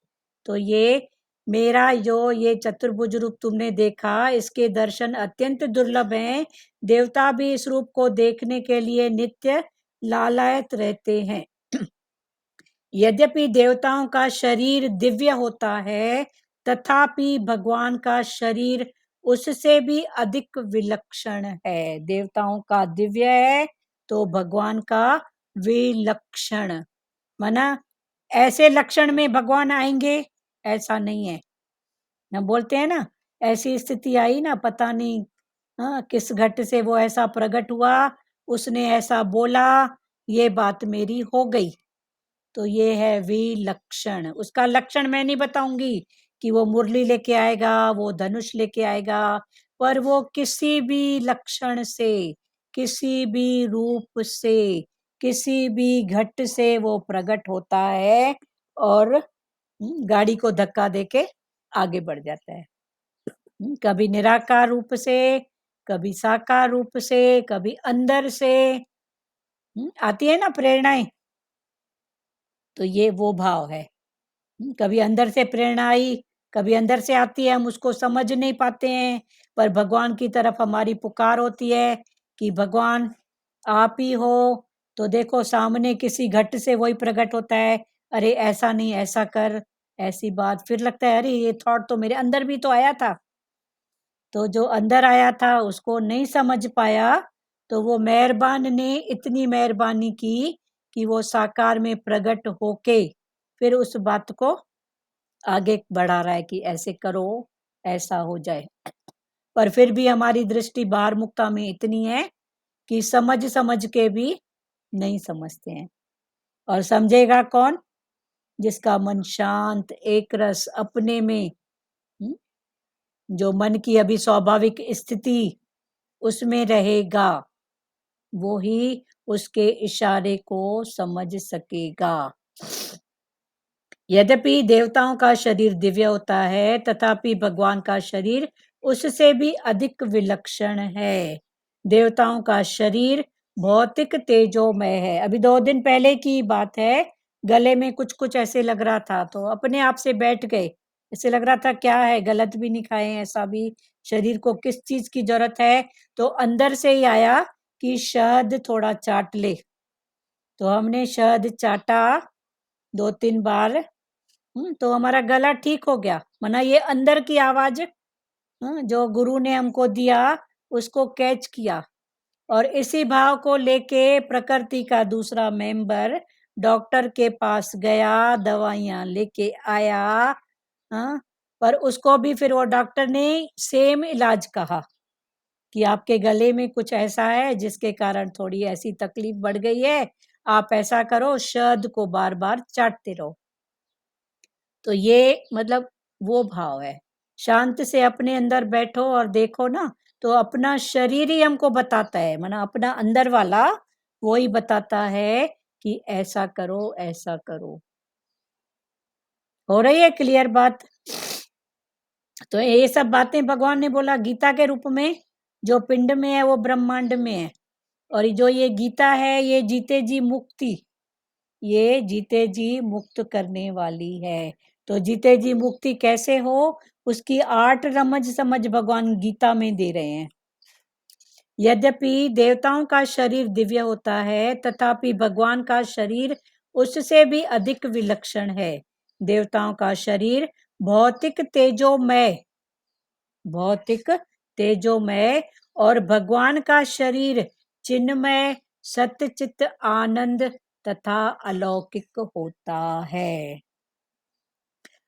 तो ये मेरा जो ये चतुर्भुज रूप तुमने देखा, इसके दर्शन अत्यंत दुर्लभ हैं। देवता भी इस रूप को देखने के लिए नित्य लालायत रहते हैं। यद्यपि देवताओं का शरीर दिव्य होता है, तथापि भगवान का शरीर उससे भी अधिक विलक्षण है। देवताओं का दिव्य है, तो भगवान का विलक्षण, माना ऐसे लक्षण में भगवान आएंगे ऐसा नहीं है ना। बोलते हैं ना, ऐसी स्थिति आई ना, पता नहीं किस घट से वो ऐसा प्रकट हुआ, उसने ऐसा बोला, ये बात मेरी हो गई। तो ये है विलक्षण। उसका लक्षण मैं नहीं बताऊंगी कि वो मुरली लेके आएगा, वो धनुष लेके आएगा, पर वो किसी भी लक्षण से, किसी भी रूप से, किसी भी घट से वो प्रकट होता है और गाड़ी को धक्का देके आगे बढ़ जाता है। कभी निराकार रूप से, कभी साकार रूप से, कभी अंदर से आती है ना प्रेरणाएं, तो ये वो भाव है। कभी अंदर से प्रेरणा आई, कभी अंदर से आती है, हम उसको समझ नहीं पाते हैं, पर भगवान की तरफ हमारी पुकार होती है कि भगवान आप ही हो। तो देखो सामने किसी घट से वही प्रकट होता है, अरे ऐसा नहीं, ऐसा कर, ऐसी बात। फिर लगता है अरे ये थॉट तो मेरे अंदर भी तो आया था। तो जो अंदर आया था उसको नहीं समझ पाया, तो वो मेहरबान ने इतनी मेहरबानी की कि वो साकार में प्रकट होके फिर उस बात को आगे बढ़ा रहा है कि ऐसे करो, ऐसा हो जाए। पर फिर भी हमारी दृष्टि बाहर मुक्ता में इतनी है कि समझ समझ के भी नहीं समझते हैं। और समझेगा कौन? जिसका मन शांत, एक रस अपने में, जो मन की अभी स्वाभाविक स्थिति उसमें रहेगा, वो ही उसके इशारे को समझ सकेगा। यद्यपि देवताओं का शरीर दिव्य होता है, तथापि भगवान का शरीर उससे भी अधिक विलक्षण है। देवताओं का शरीर भौतिक तेजोमय है। अभी 2 दिन पहले की बात है, गले में कुछ कुछ ऐसे लग रहा था, तो अपने आप से बैठ गए। ऐसे लग रहा था क्या है, गलत भी नहीं खाए, ऐसा भी शरीर को किस चीज की जरूरत है। तो अंदर से ही आया कि शहद थोड़ा चाट ले। तो हमने शहद चाटा 2-3 बार, तो हमारा गला ठीक हो गया। माना ये अंदर की आवाज जो गुरु ने हमको दिया उसको कैच किया, और इसी भाव को लेके प्रकृति का दूसरा मेंबर डॉक्टर के पास गया, दवाइयां लेके आया। हाँ, पर उसको भी फिर वो डॉक्टर ने सेम इलाज कहा कि आपके गले में कुछ ऐसा है जिसके कारण थोड़ी ऐसी तकलीफ बढ़ गई है, आप ऐसा करो, शहद को बार बार चाटते रहो। तो ये मतलब वो भाव है। शांत से अपने अंदर बैठो और देखो ना, तो अपना शरीर ही हमको बताता है, माना अपना अंदर वाला वो ही बताता है कि ऐसा करो, ऐसा करो। हो रही है क्लियर बात? तो ये सब बातें भगवान ने बोला गीता के रूप में, जो पिंड में है वो ब्रह्मांड में है, और जो ये गीता है ये जीते जी मुक्ति, ये जीते जी मुक्त करने वाली है। तो जीते जी मुक्ति कैसे हो, उसकी 8 रमज समझ भगवान गीता में दे रहे हैं। यद्यपि देवताओं का शरीर दिव्य होता है, तथापि भगवान का शरीर उससे भी अधिक विलक्षण है। देवताओं का शरीर भौतिक तेजोमय, भौतिक तेजोमय, और भगवान का शरीर चिन्मय, सत्यचित आनंद तथा अलौकिक होता है।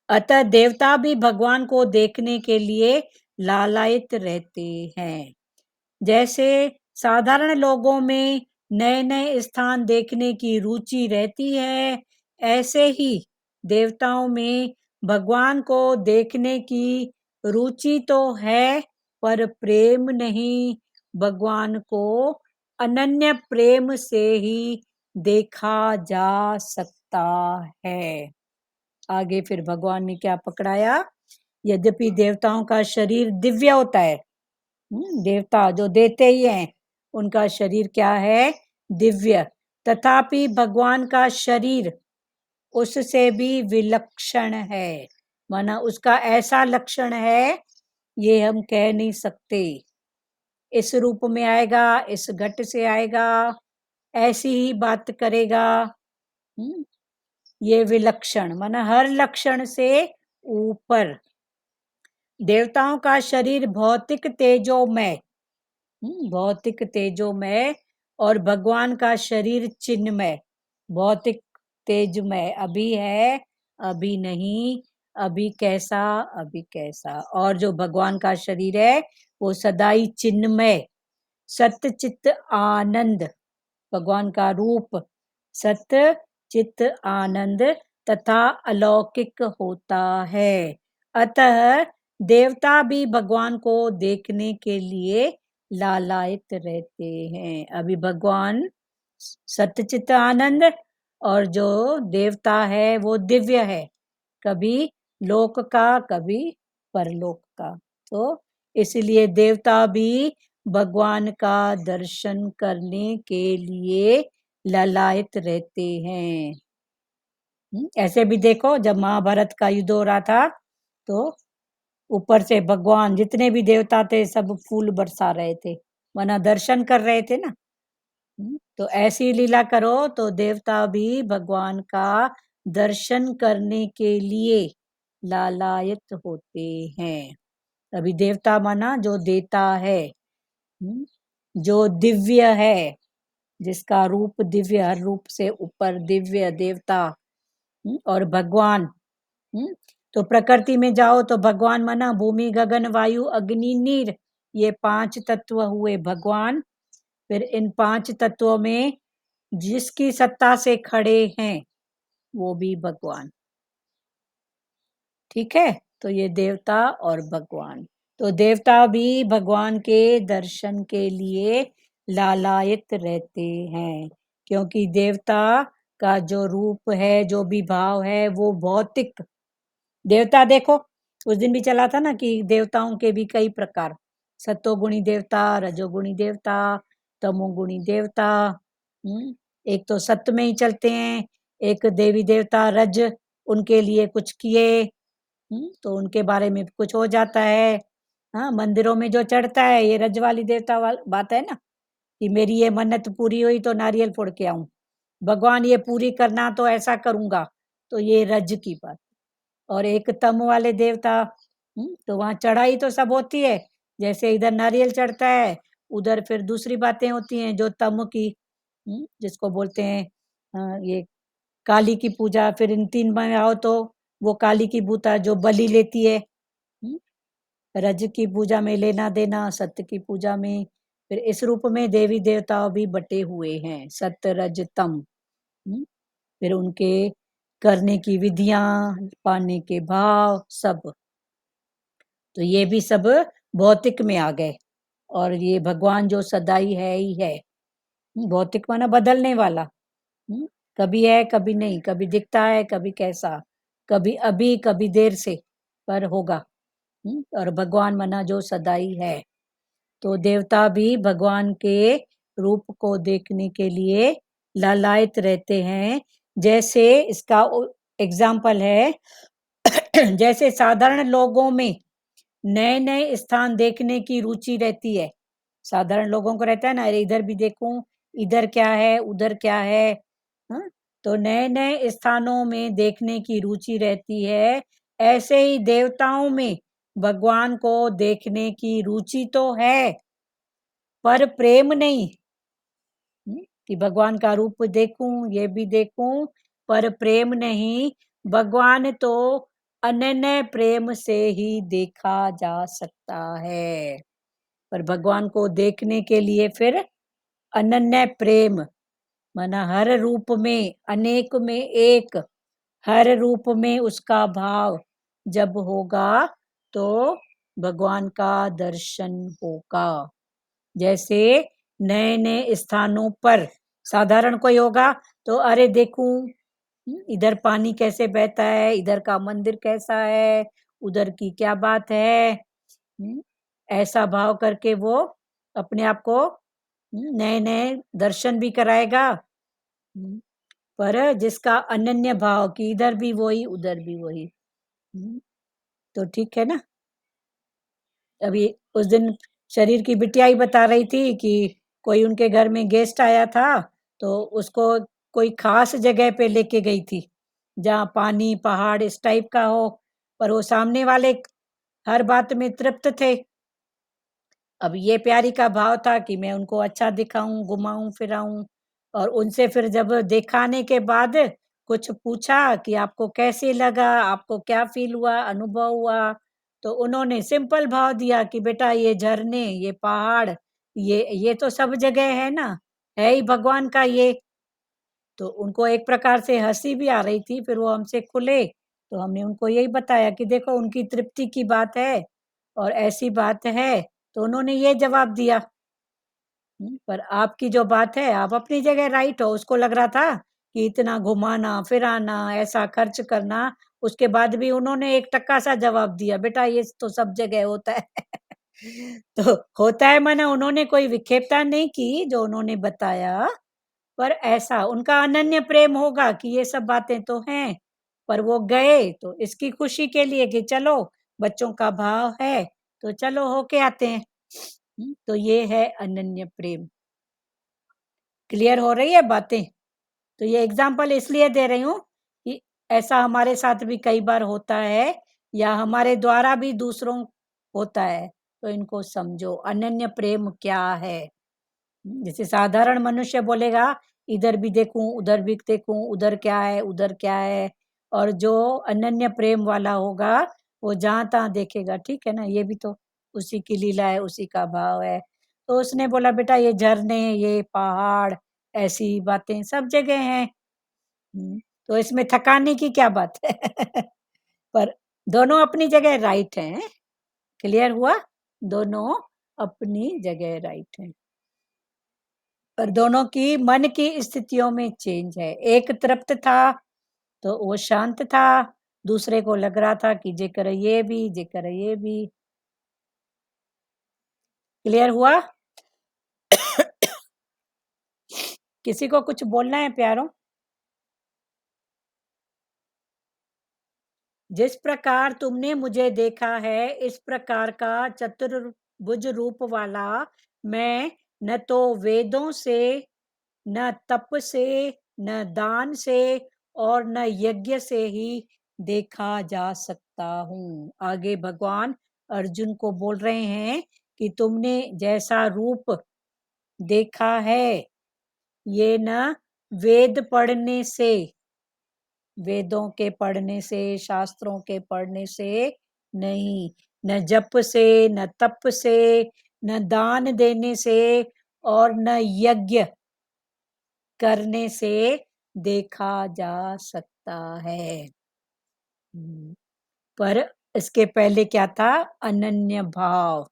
अतः देवता भी भगवान को देखने के लिए लालायित रहते हैं। जैसे साधारण लोगों में नए नए स्थान देखने की रुचि रहती है, ऐसे ही देवताओं में भगवान को देखने की रुचि तो है, पर प्रेम नहीं। भगवान को अनन्य प्रेम से ही देखा जा सकता है। आगे फिर भगवान ने क्या पकड़ाया? यद्यपि देवताओं का शरीर दिव्य होता है, देवता जो देते ही हैं उनका शरीर क्या है? दिव्य। तथापि भगवान का शरीर उससे भी विलक्षण है, माना उसका ऐसा लक्षण है ये हम कह नहीं सकते। इस रूप में आएगा, इस घट से आएगा, ऐसी ही बात करेगा। ये विलक्षण माना हर लक्षण से ऊपर। देवताओं का शरीर भौतिक तेजोमय, भौतिक तेजोमय, और भगवान का शरीर चिन्मय, भौतिक तेजमय। अभी है, अभी नहीं, अभी कैसा, अभी कैसा। और जो भगवान का शरीर है वो सदाई चिन्मय, सत्य चित्त आनंद, भगवान का रूप सत्य चित्त आनंद तथा अलौकिक होता है। अतः देवता भी भगवान को देखने के लिए लालायित रहते हैं। अभी भगवान सत्यचित आनंद, और जो देवता है वो दिव्य है, कभी लोक का, कभी परलोक का। तो इसलिए देवता भी भगवान का दर्शन करने के लिए ललायत रहते हैं। ऐसे भी देखो, जब महाभारत का युद्ध हो रहा था तो ऊपर से भगवान जितने भी देवता थे सब फूल बरसा रहे थे, वरना दर्शन कर रहे थे ना। तो ऐसी लीला करो तो देवता भी भगवान का दर्शन करने के लिए लालायत होते हैं। अभी देवता माना जो देता है, जो दिव्य है, जिसका रूप दिव्य, हर रूप से ऊपर दिव्य देवता। और भगवान, तो प्रकृति में जाओ तो भगवान माना भूमि गगन वायु अग्नि नीर, ये 5 तत्व हुए भगवान। फिर इन 5 तत्वों में जिसकी सत्ता से खड़े हैं वो भी भगवान। ठीक है, तो ये देवता और भगवान। तो देवता भी भगवान के दर्शन के लिए लालायित रहते हैं, क्योंकि देवता का जो रूप है, जो भी भाव है, वो भौतिक देवता। देखो उस दिन भी चला था ना कि देवताओं के भी कई प्रकार, सत्वगुणी देवता, रजोगुणी देवता, तमोगुणी देवता। एक तो सत्य में ही चलते हैं, एक देवी देवता रज, उनके लिए कुछ किए तो उनके बारे में कुछ हो जाता है। हाँ, मंदिरों में जो चढ़ता है ये रज वाली देवता बात है ना, कि मेरी ये मन्नत पूरी हुई तो नारियल फोड़ के आऊं, भगवान ये पूरी करना तो ऐसा करूंगा, तो ये रज की बात। और एक तम वाले देवता, तो वहां चढ़ाई तो सब होती है, जैसे इधर नारियल चढ़ता है उधर फिर दूसरी बातें होती हैं जो तम की, जिसको बोलते हैं ये काली की पूजा। फिर इन 3 में आओ तो वो काली की पूजा जो बलि लेती है, रज की पूजा में लेना देना, सत्य की पूजा में। फिर इस रूप में देवी देवता भी बटे हुए हैं, सत्य रज तम। फिर उनके करने की विधियां, पाने के भाव सब, तो ये भी सब भौतिक में आ गए। और ये भगवान जो सदाई है ही है, भौतिक माना बदलने वाला, कभी है कभी नहीं, कभी दिखता है कभी कैसा, कभी अभी कभी देर से, पर होगा। और भगवान माना जो सदाई है। तो देवता भी भगवान के रूप को देखने के लिए लालायित रहते हैं। जैसे इसका एग्जाम्पल है जैसे साधारण लोगों में नए नए स्थान देखने की रुचि रहती है। साधारण लोगों को रहता है ना, अरे इधर भी देखूं, इधर क्या है उधर क्या है। हाँ? तो नए नए स्थानों में देखने की रुचि रहती है। ऐसे ही देवताओं में भगवान को देखने की रुचि तो है, पर प्रेम नहीं। कि भगवान का रूप देखूं, ये भी देखूं, पर प्रेम नहीं। भगवान तो अनन्य प्रेम से ही देखा जा सकता है, पर भगवान को देखने के लिए फिर अनन्य प्रेम, माना हर रूप में, अनेक में एक, हर रूप में उसका भाव जब होगा तो भगवान का दर्शन होगा। जैसे नए नए स्थानों पर साधारण कोई होगा तो अरे देखूं इधर पानी कैसे बहता है, इधर का मंदिर कैसा है, उधर की क्या बात है, ऐसा भाव करके वो अपने आप को नए नए दर्शन भी कराएगा। पर जिसका अनन्य भाव कि इधर भी वही उधर भी वही, तो ठीक है ना। अभी उस दिन शरीर की बिटिया ही बता रही थी कि कोई उनके घर में गेस्ट आया था, तो उसको कोई खास जगह पे लेके गई थी जहाँ पानी पहाड़ इस टाइप का हो, पर वो सामने वाले हर बात में तृप्त थे। अब ये प्यारी का भाव था कि मैं उनको अच्छा दिखाऊं, घुमाऊं फिराऊं। और उनसे फिर जब दिखाने के बाद कुछ पूछा कि आपको कैसे लगा, आपको क्या फील हुआ, अनुभव हुआ, तो उन्होंने सिंपल भाव दिया कि बेटा ये झरने, ये पहाड़, ये तो सब जगह है ना, है ही भगवान का ये। तो उनको एक प्रकार से हंसी भी आ रही थी। फिर वो हमसे खुले तो हमने उनको यही बताया कि देखो उनकी तृप्ति की बात है और ऐसी बात है, तो उन्होंने ये जवाब दिया। पर आपकी जो बात है, आप अपनी जगह राइट हो। उसको लग रहा था कि इतना घुमाना फिराना, ऐसा खर्च करना, उसके बाद भी उन्होंने एक टक्का सा जवाब दिया, बेटा ये तो सब जगह होता है। तो होता है माना उन्होंने कोई विक्षेपता नहीं की जो उन्होंने बताया, पर ऐसा उनका अनन्य प्रेम होगा कि ये सब बातें तो हैं, पर वो गए तो इसकी खुशी के लिए कि चलो बच्चों का भाव है तो चलो होके आते हैं। तो ये है अनन्य प्रेम। क्लियर हो रही है बातें? तो ये एग्जाम्पल इसलिए दे रही हूँ कि ऐसा हमारे साथ भी कई बार होता है या हमारे द्वारा भी दूसरों होता है, तो इनको समझो अनन्य प्रेम क्या है। जैसे साधारण मनुष्य बोलेगा इधर भी देखूं उधर भी देखूं, उधर क्या है उधर क्या है, और जो अनन्य प्रेम वाला होगा वो जहां तहां देखेगा, ठीक है ना, ये भी तो उसी की लीला है, उसी का भाव है। तो उसने बोला बेटा ये झरने ये पहाड़ ऐसी बातें सब जगह हैं। तो इसमें थकाने की क्या बात है? पर दोनों अपनी जगह राइट हैं। क्लियर हुआ? दोनों अपनी जगह राइट हैं, पर दोनों की मन की स्थितियों में चेंज है। एक तृप्त था तो वो शांत था, दूसरे को लग रहा था कि जे करे ये भी जे करे ये भी। क्लियर हुआ? किसी को कुछ बोलना है प्यारों? जिस प्रकार तुमने मुझे देखा है इस प्रकार का चतुर्भुज रूप वाला मैं न तो वेदों से न तप से न दान से और न यज्ञ से ही देखा जा सकता हूँ। आगे भगवान अर्जुन को बोल रहे हैं कि तुमने जैसा रूप देखा है ये न वेद पढ़ने से, वेदों के पढ़ने से शास्त्रों के पढ़ने से नहीं, न जप से न तप से न दान देने से और न यज्ञ करने से देखा जा सकता है। पर इसके पहले क्या था? अनन्य भाव।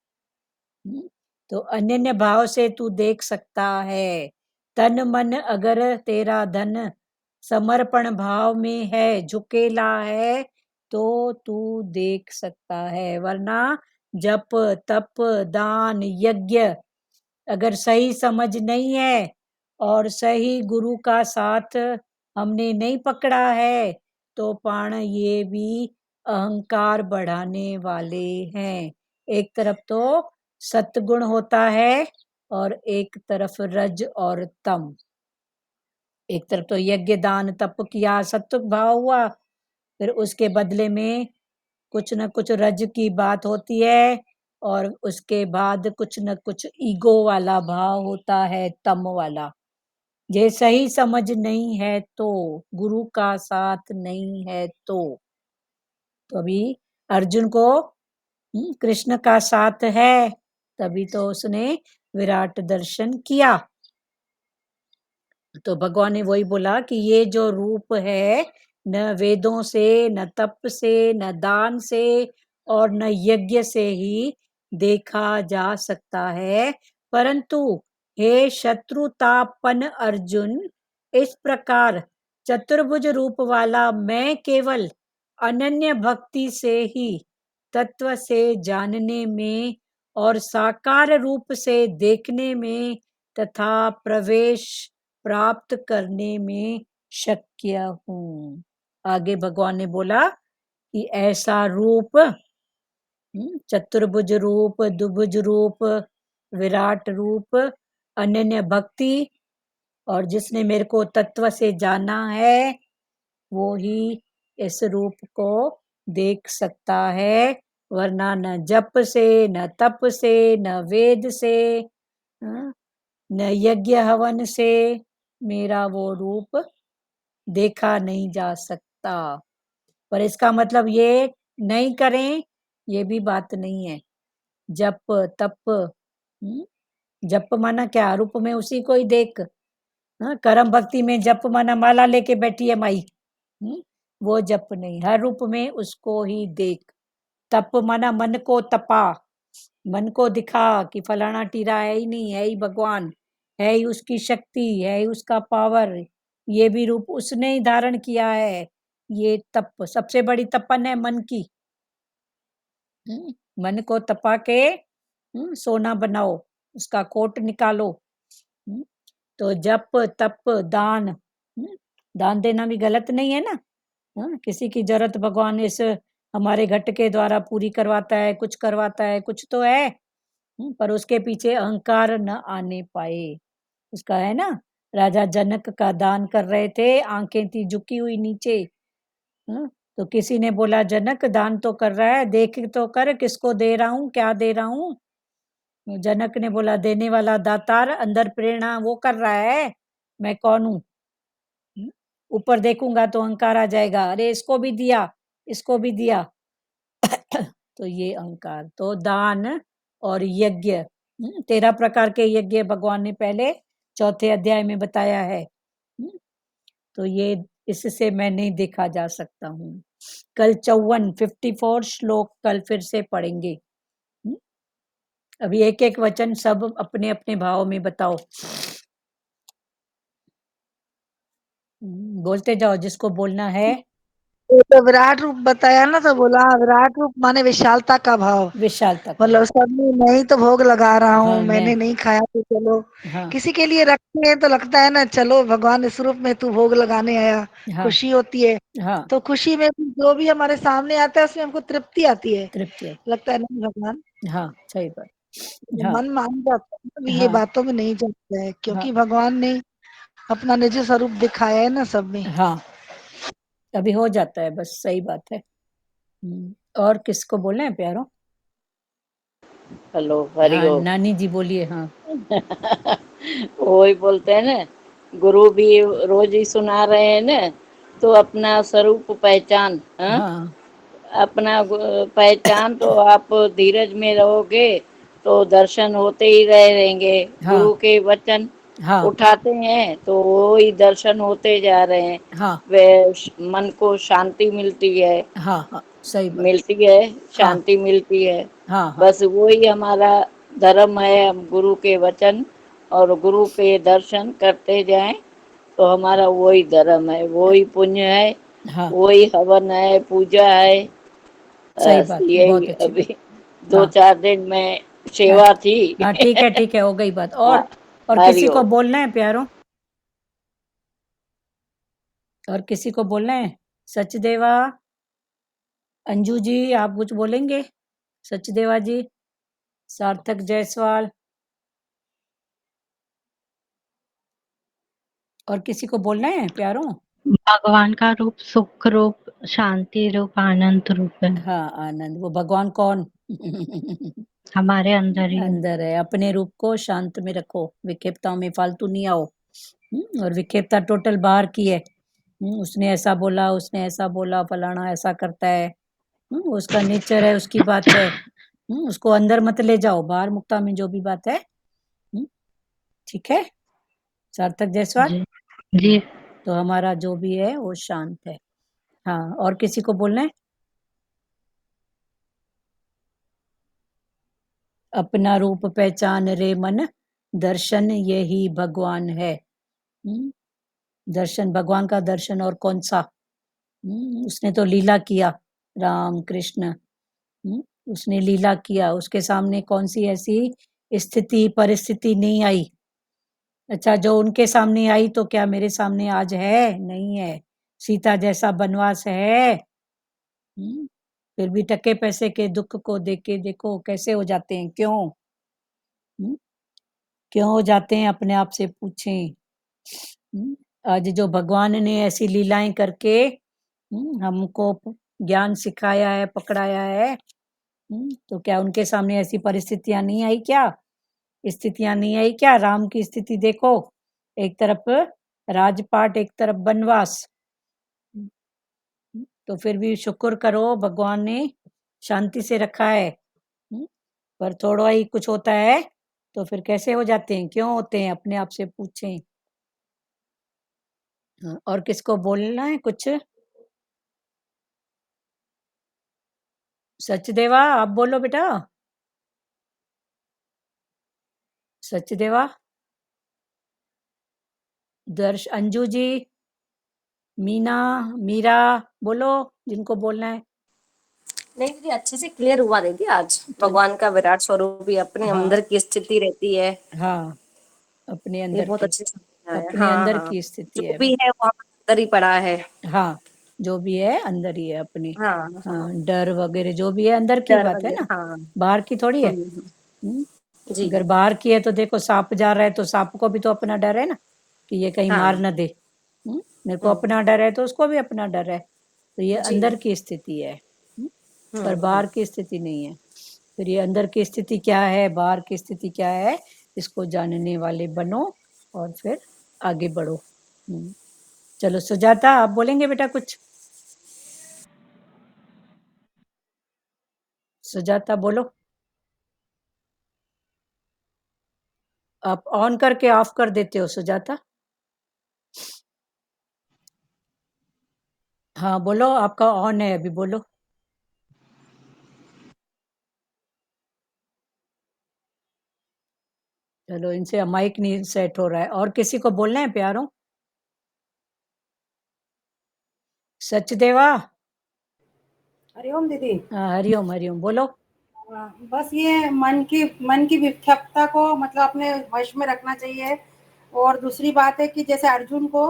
तो अनन्य भाव से तू देख सकता है। तन मन अगर तेरा धन समर्पण भाव में है, झुकेला है, तो तू देख सकता है, वरना जप तप दान यज्ञ अगर सही समझ नहीं है और सही गुरु का साथ हमने नहीं पकड़ा है तो पाण ये भी अहंकार बढ़ाने वाले हैं। एक तरफ तो सत्गुण होता है और एक तरफ रज और तम। एक तरफ तो यज्ञ दान तप किया सत्व भाव हुआ, फिर उसके बदले में कुछ न कुछ रज की बात होती है और उसके बाद कुछ न कुछ ईगो वाला भाव होता है, तम वाला। ये सही समझ नहीं है तो, गुरु का साथ नहीं है तो अभी अर्जुन को कृष्ण का साथ है, तभी तो उसने विराट दर्शन किया। तो भगवान ने वही बोला कि ये जो रूप है न वेदों से न तप से न दान से और न यज्ञ से ही देखा जा सकता है, परंतु हे शत्रुतापन अर्जुन, इस प्रकार चतुर्भुज रूप वाला मैं केवल अनन्य भक्ति से ही तत्व से जानने में और साकार रूप से देखने में तथा प्रवेश प्राप्त करने में शक्य हूँ। आगे भगवान ने बोला कि ऐसा रूप, चतुर्भुज रूप दुभुज रूप विराट रूप अनन्य भक्ति, और जिसने मेरे को तत्व से जाना है वो ही इस रूप को देख सकता है, वरना न जप से न तप से न वेद से न यज्ञ हवन से मेरा वो रूप देखा नहीं जा सकता। पर इसका मतलब ये नहीं करें ये भी बात नहीं है। जप तप, जप माना क्या? रूप में उसी को ही देख। कर्म भक्ति में जप माना माला लेके बैठी है माई, वो जप नहीं, हर रूप में उसको ही देख। तप माना मन को तपा, मन को दिखा कि फलाना टीरा है ही नहीं, है ही भगवान, है ही उसकी शक्ति, है ही उसका पावर, ये भी रूप उसने ही धारण किया है। ये तप सबसे बड़ी तपन है मन की। मन को तपा के सोना बनाओ, उसका कोट निकालो। तो जप तप दान, दान देना भी गलत नहीं है ना। किसी की जरूरत भगवान इस हमारे घट के द्वारा पूरी करवाता है, कुछ करवाता है, कुछ तो है। पर उसके पीछे अहंकार न आने पाए। उसका है ना, राजा जनक का दान कर रहे थे, आंखें थी झुकी हुई नीचे। तो किसी ने बोला जनक दान तो कर रहा है, देख तो कर किसको दे रहा हूँ, क्या दे रहा हूँ। जनक ने बोला देने वाला दातार, अंदर प्रेरणा वो कर रहा है, मैं कौन हूँ। ऊपर देखूंगा तो अहंकार आ जाएगा, अरे इसको भी दिया, इसको भी दिया। तो ये अहंकार। तो दान और यज्ञ, 13 प्रकार के यज्ञ भगवान ने पहले चौथे अध्याय में बताया है। तो ये इससे मैं नहीं देखा जा सकता हूँ। कल 54 श्लोक कल फिर से पढ़ेंगे। अभी एक एक वचन सब अपने अपने भाव में बताओ। बोलते जाओ जिसको बोलना है। तो विराट रूप बताया ना, तो बोला विराट रूप माने विशालता का भाव। विशालता का मतलब भाव। सब में मैं ही तो भोग लगा रहा हूँ, हाँ मैं। मैंने नहीं खाया तो चलो हाँ किसी के लिए रखते हैं तो लगता है ना, चलो भगवान इस रूप में तू भोग लगाने आया, हाँ खुशी होती है। हाँ। तो खुशी में जो भी हमारे सामने आता है उसमें हमको तृप्ति आती है, तृप्ति है। लगता है नहीं भगवान हाँ सही बात। हाँ मन मान जाता है। अभी ये हाँ बातों में नहीं जाता है, हाँ क्योंकि भगवान ने अपना निज स्वरूप दिखाया है ना सब में। हाँ। अभी हो जाता है, बस सही बात है। और किसको बोलना है प्यारो? हेलो, हरि हाँ ओम। नानी जी बोलिए। हाँ वही बोलते हैं ना, गुरु भी रोज ही सुना रहे हैं ना, तो अपना स्वरूप पहचान। हाँ, हाँ अपना पहचान, तो आप धीरज में रहोगे तो दर्शन होते ही रहेंगे। हाँ गुरु के वचन हाँ उठाते हैं तो वो ही दर्शन होते जा रहे हैं। हाँ वे मन को शांति मिलती है, हाँ हाँ सही बात। मिलती है, हाँ शांति मिलती है। हाँ हाँ बस वही हमारा धर्म है, हम गुरु के वचन और गुरु के दर्शन करते जाएं तो हमारा वही धर्म है, वही पुण्य है, हाँ वही हवन है, पूजा है। सही बस बात, बहुत यही अच्छी बात। अभी दो हाँ चार दिन में हाँ सेवा थी। हाँ ठीक है हो गई बात। हाँ, और किसी को हरिओम। बोलना है प्यारो? और किसी को बोलना है? सचदेवा, अंजू जी आप कुछ बोलेंगे? सचदेवा जी, सार्थक जायसवाल, और किसी को बोलना है प्यारो? भगवान का रूप सुख रूप, शांति रूप, आनंद रूप है। हाँ आनंद, वो भगवान कौन? हमारे अंदर ही है। अंदर है। अपने रूप को शांत में रखो, विक्षेपताओं में फालतू नहीं आओ। और विक्षेपता टोटल बाहर की है। उसने ऐसा बोला, उसने ऐसा बोला, फलाना ऐसा करता है। उसका नेचर है, उसकी बात है। उसको अंदर मत ले जाओ, बाहर मुक्ता में जो भी बात है। ठीक है सार्थक जायसवाल। जी जी। तो हमारा जो भी है वो शांत है। हाँ और किसी को बोलना है? अपना रूप पहचान रे मन, दर्शन यही भगवान है। दर्शन, भगवान का दर्शन और कौन सा? उसने तो लीला किया, राम कृष्ण। उसने लीला किया, उसके सामने कौन सी ऐसी स्थिति परिस्थिति नहीं आई। अच्छा जो उनके सामने आई तो क्या मेरे सामने आज है? नहीं है। सीता जैसा वनवास है। हम्म, फिर भी टके पैसे के दुख को देख के देखो कैसे हो जाते हैं। क्यों? क्यों हो जाते हैं? अपने आप से पूछें। आज जो भगवान ने ऐसी लीलाएं करके हमको ज्ञान सिखाया है, पकड़ाया है, तो क्या उनके सामने ऐसी परिस्थितियां नहीं आई क्या? स्थितियां नहीं आई क्या? राम की स्थिति देखो, एक तरफ राजपाट, एक तरफ वनवास। तो फिर भी शुक्र करो भगवान ने शांति से रखा है। पर थोड़ा ही कुछ होता है तो फिर कैसे हो जाते हैं, क्यों होते हैं? अपने आप से पूछें। और किसको बोलना है कुछ? सचदेवा आप बोलो बेटा। सचदेवा, दर्श, अंजू जी, मीना, मीरा, बोलो जिनको बोलना है। नहीं दीदी, अच्छे से क्लियर हुआ दीदी। आज भगवान का विराट स्वरूप भी अपने हाँ अंदर की स्थिति रहती है, हाँ, अपने ये अंदर बहुत की, अच्छे से समझाया। अपने हाँ अंदर हाँ, की स्थिति जो है भी वो। है वो हमारे अंदर ही पड़ा है। हाँ, जो भी है अंदर ही है अपनी। हाँ हाँ, हाँ, डर वगैरह जो भी है अंदर की डर बात है ना, वगैरह, हाँ। बाहर की थोड़ी है। हम्म, जी। अगर बाहर की है तो देखो सांप जा रहा है तो सांप को भी तो अपना डर है ना, कि ये कहीं मार हाँ। न दे। मेरे को अपना डर है तो उसको भी अपना डर है, तो ये जी। अंदर की स्थिति है। पर बाहर की स्थिति नहीं है। फिर ये अंदर की स्थिति क्या है, बाहर की स्थिति क्या है, इसको जानने वाले बनो और फिर आगे बढ़ो। चलो सुजाता, आप बोलेंगे बेटा कुछ? सुजाता बोलो। आप ऑन करके ऑफ कर देते हो सुजाता? हाँ बोलो, आपका ऑन है अभी, बोलो। चलो, इनसे माइक नहीं सेट हो रहा है। और किसी को बोलना है प्यारों? सचदेवा। हरिओम दीदी। हाँ, हरिओम हरिओम, बोलो। बस ये मन की विक्षिप्तता को मतलब अपने वश में रखना चाहिए। और दूसरी बात है कि जैसे अर्जुन को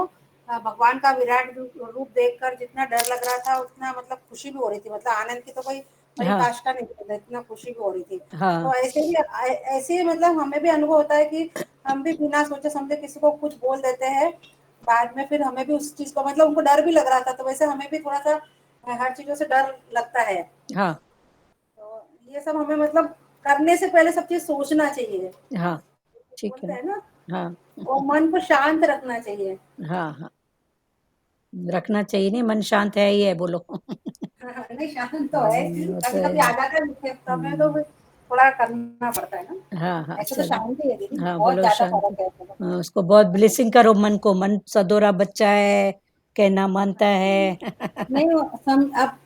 भगवान का विराट रूप देखकर जितना डर लग रहा था उतना मतलब खुशी भी हो रही थी, मतलब आनंद की तो कोई हाँ पराकाष्ठा नहीं थी, इतना खुशी भी हो रही थी। हाँ तो ऐसे ही मतलब हमें भी अनुभव होता है कि हम भी बिना सोचे समझे किसी को कुछ बोल देते हैं, बाद में फिर हमें भी उस चीज को मतलब उनको डर भी लग रहा था, तो वैसे हमें भी थोड़ा सा हर चीजों से डर लगता है। हाँ तो ये सब हमें मतलब करने से पहले सब चीज सोचना चाहिए, हाँ, ठीक है बोलते हैं ना। ना। और मन को शांत रखना चाहिए। हाँ हाँ, रखना चाहिए, नहीं मन शांत है ही है, बोलो। नहीं शांत तो है, वो तो कभी है। कभी आ जाता है मुझे, में तो थोड़ा करना पड़ता है ना। हाँ हाँ, ऐसे तो चलो। शांति है दीदी, हाँ बहुत बोलो, ज्यादा शांति। फर्क है तो। हाँ, उसको बहुत ब्लेसिंग करो मन को। मन सदोरा बच्चा है, कहना मानता है। नहीं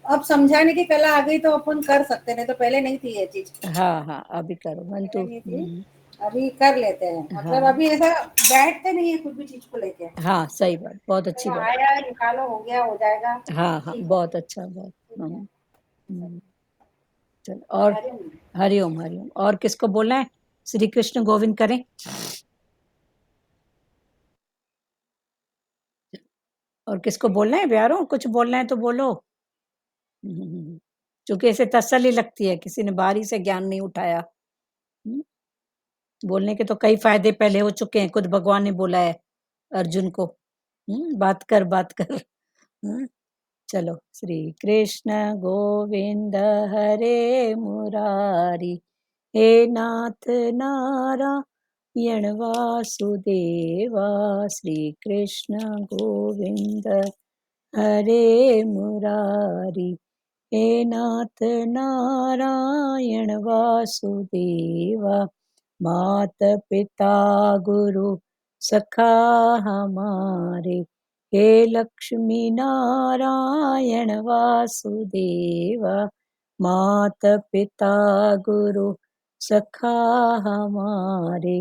अब समझाने की कला आ गई तो अपन कर सकते, नहीं तो पहले नहीं थी ये चीज, हाँ हाँ, अभी करो मन पहले तो। नहीं थी, अभी कर लेते हैं। मतलब हाँ अभी ऐसा बैठते नहीं है कुछ भी चीज को लेके, हाँ, सही बात, बहुत अच्छी चलो बात। आया निकालो हो गया हो जाएगा, हाँ हाँ, ठीक है। बहुत अच्छा, बहुत। ठीक है। हम्म, चलो। और हरिओम। हरिओम हरिओम, और किसको बोलना है? श्री कृष्ण गोविंद करें। और किसको बोलना है प्यारों? कुछ बोलना है तो बोलो। क्योंकि ऐसे तसल्ली लगती है, किसी ने बारी से ज्ञान नहीं उठाया। हम्म, बोलने के तो कई फायदे पहले हो चुके हैं, खुद भगवान ने बोला है अर्जुन को। बात कर, बात कर। हम्म, चलो। श्री कृष्ण गोविंद हरे मुरारी, हे नाथ नारायण वासुदेवा। श्री कृष्ण गोविंद हरे मुरारी, हे नाथ नारायण वासुदेवा। मात पिता गुरु सखा हमारे, हे लक्ष्मी नारायण वासुदेवा। मात पिता गुरु सखा हमारे,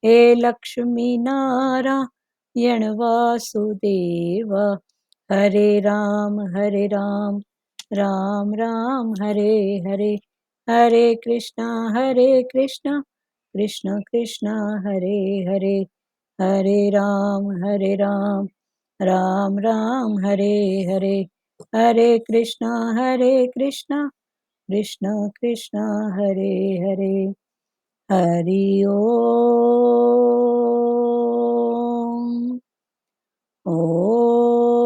हे लक्ष्मी नारायण वासुदेवा। हरे राम राम राम हरे हरे, हरे कृष्णा कृष्ण कृष्ण हरे हरे, हरे राम राम राम हरे हरे, हरे कृष्णा कृष्ण कृष्ण हरे हरे। हरि ओम। ओम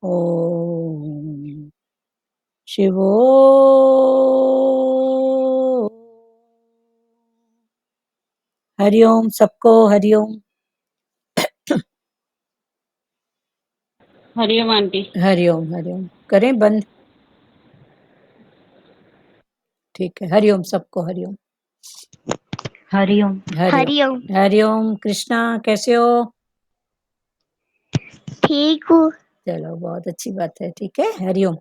ओम शिवोम। हरिओम सबको, हरिओम। हरिओम आंटी। हरिओम हरिओम, करें बंद? ठीक है, हरिओम सबको, हरिओम। हरिओम। हरिओम हरिओम। हरिओम। कृष्णा कैसे हो? ठीक हूँ। चलो, बहुत अच्छी बात है, ठीक है, हरिओम।